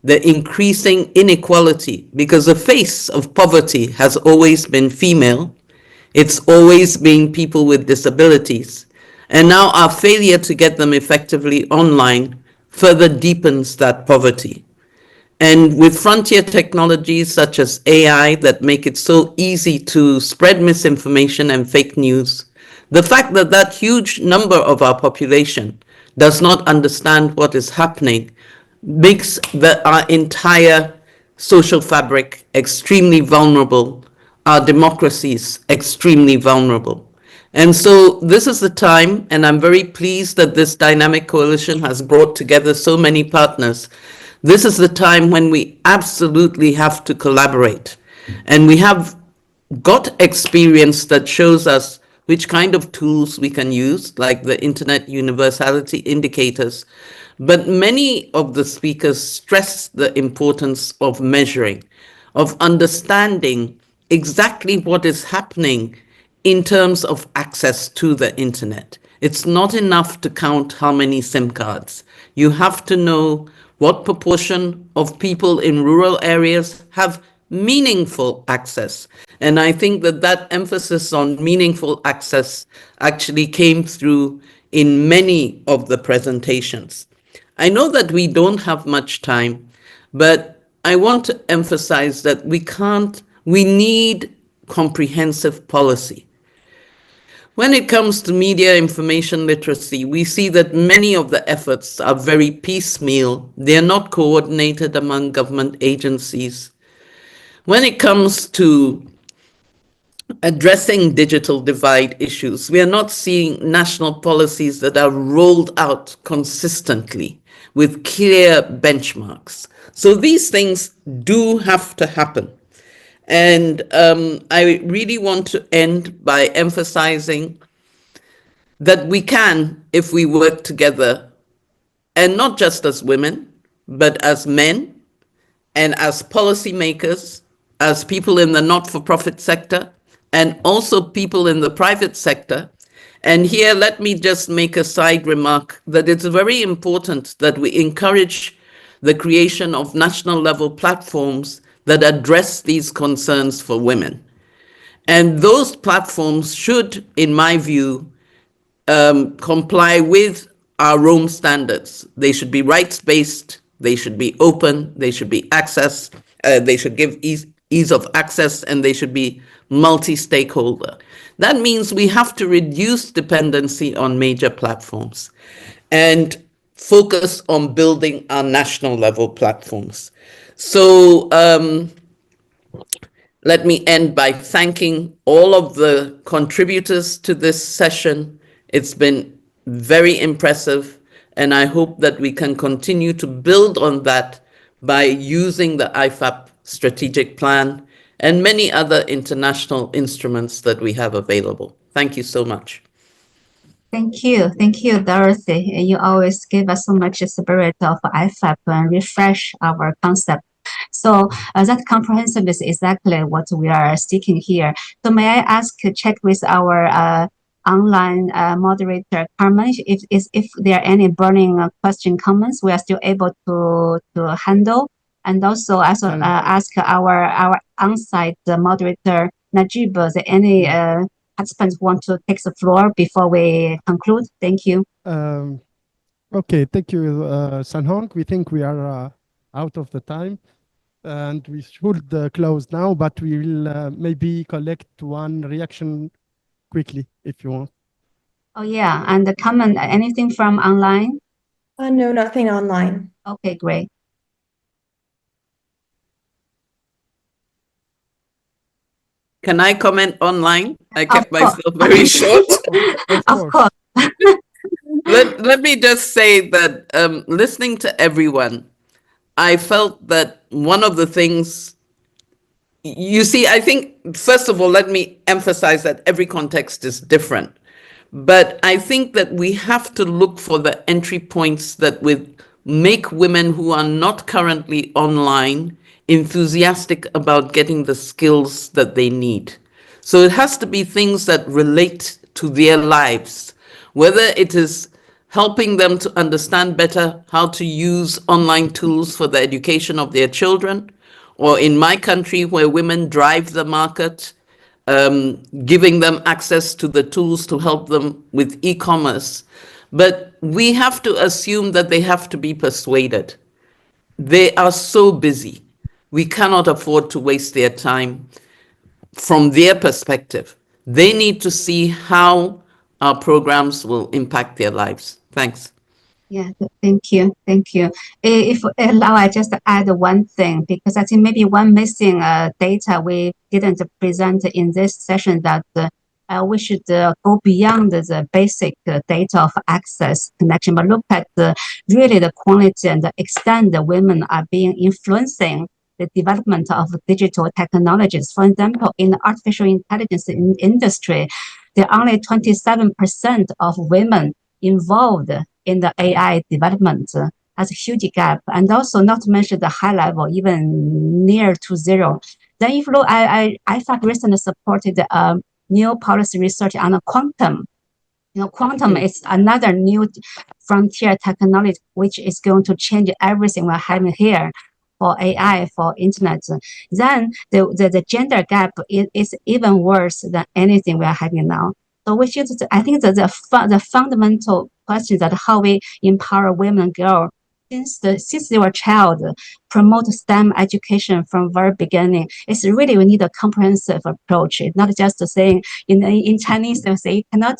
the increasing inequality because the face of poverty has always been female. It's always been people with disabilities. And now our failure to get them effectively online further deepens that poverty. And with frontier technologies such as AI that make it so easy to spread misinformation and fake news, the fact that that huge number of our population does not understand what is happening makes our entire social fabric extremely vulnerable, our democracies extremely vulnerable. And so this is the time, and I'm very pleased that this dynamic coalition has brought together so many partners. This is the time when we absolutely have to collaborate. And we have got experience that shows us which kind of tools we can use, like the Internet Universality Indicators. But many of the speakers stress the importance of measuring, of understanding exactly what is happening in terms of access to the internet. It's not enough to count how many SIM cards. You have to know what proportion of people in rural areas have meaningful access. And I think that that emphasis on meaningful access actually came through in many of the presentations. I know that we don't have much time, but I want to emphasize that we need comprehensive policy. When it comes to media information literacy, we see that many of the efforts are very piecemeal. They are not coordinated among government agencies. When it comes to addressing digital divide issues, we are not seeing national policies that are rolled out consistently with clear benchmarks. So these things do have to happen. And I really want to end by emphasizing that we can, if we work together, and not just as women, but as men and as policymakers, as people in the not-for-profit sector, and also people in the private sector. And here, let me just make a side remark that it's very important that we encourage the creation of national level platforms that address these concerns for women. And those platforms should, in my view, comply with our Rome standards. They should be rights-based, they should be open, they should be they should give ease of access, and they should be multi-stakeholder. That means we have to reduce dependency on major platforms and focus on building our national level platforms. So let me end by thanking all of the contributors to this session. It's been very impressive, and I hope that we can continue to build on that by using the IFAP strategic plan and many other international instruments that we have available. Thank you so much. Thank you, Dorothy. You always give us so much spirit of IFAP and refresh our concept. So that comprehensiveness is exactly what we are seeking here. So may I ask, check with our online moderator, Carmen, if there are any burning question comments, we are still able to handle. And also ask our on-site moderator, Najib, any participants want to take the floor before we conclude? Thank you. Okay, thank you, San Hong. We think we are out of the time, and we should close now, but we will maybe collect one reaction quickly if you want. Oh yeah, and the comment, anything from online? No, nothing online. Okay, great. Can I comment online? I Of kept course. myself very short. Of course. Let me just say that listening to everyone, I felt that one of the things, you see, I think, first of all, let me emphasize that every context is different. But I think that we have to look for the entry points that would make women who are not currently online enthusiastic about getting the skills that they need. So it has to be things that relate to their lives, whether it is helping them to understand better how to use online tools for the education of their children, or in my country where women drive the market, giving them access to the tools to help them with e-commerce. But we have to assume that they have to be persuaded. They are so busy. We cannot afford to waste their time from their perspective. They need to see how our programs will impact their lives. Thanks. Yeah, thank you. Thank you. If allow, I just add one thing, because I think maybe one missing data we didn't present in this session, that we should go beyond the basic data of access connection, but look at really the quality and the extent that women are being influencing the development of digital technologies. For example, in the artificial intelligence industry, there are only 27% of women involved in the AI development. Has a huge gap, and also not to mention the high level, even near to zero. Then if you look, IFAC recently supported new policy research on quantum. Quantum is another new frontier technology which is going to change everything we're having here for AI, for internet. Then the gender gap is even worse than anything we are having now. So we should, I think that the fundamental question that how we empower women and girls since they were a child, promote STEM education from very beginning. It's really, we need a comprehensive approach. It's not just saying in Chinese, they say you cannot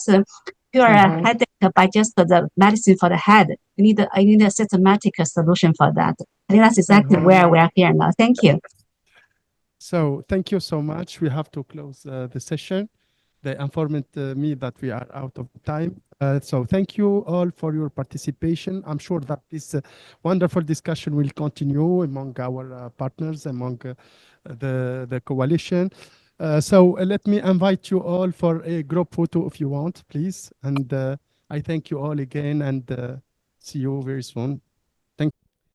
cure a headache by just the medicine for the head. You need a systematic solution for that. I think that's exactly where we are here now. Thank you. So thank you so much. We have to close the session. They informed me that we are out of time. So thank you all for your participation. I'm sure that this wonderful discussion will continue among our partners, among the coalition. So let me invite you all for a group photo if you want, please. And I thank you all again, and see you very soon.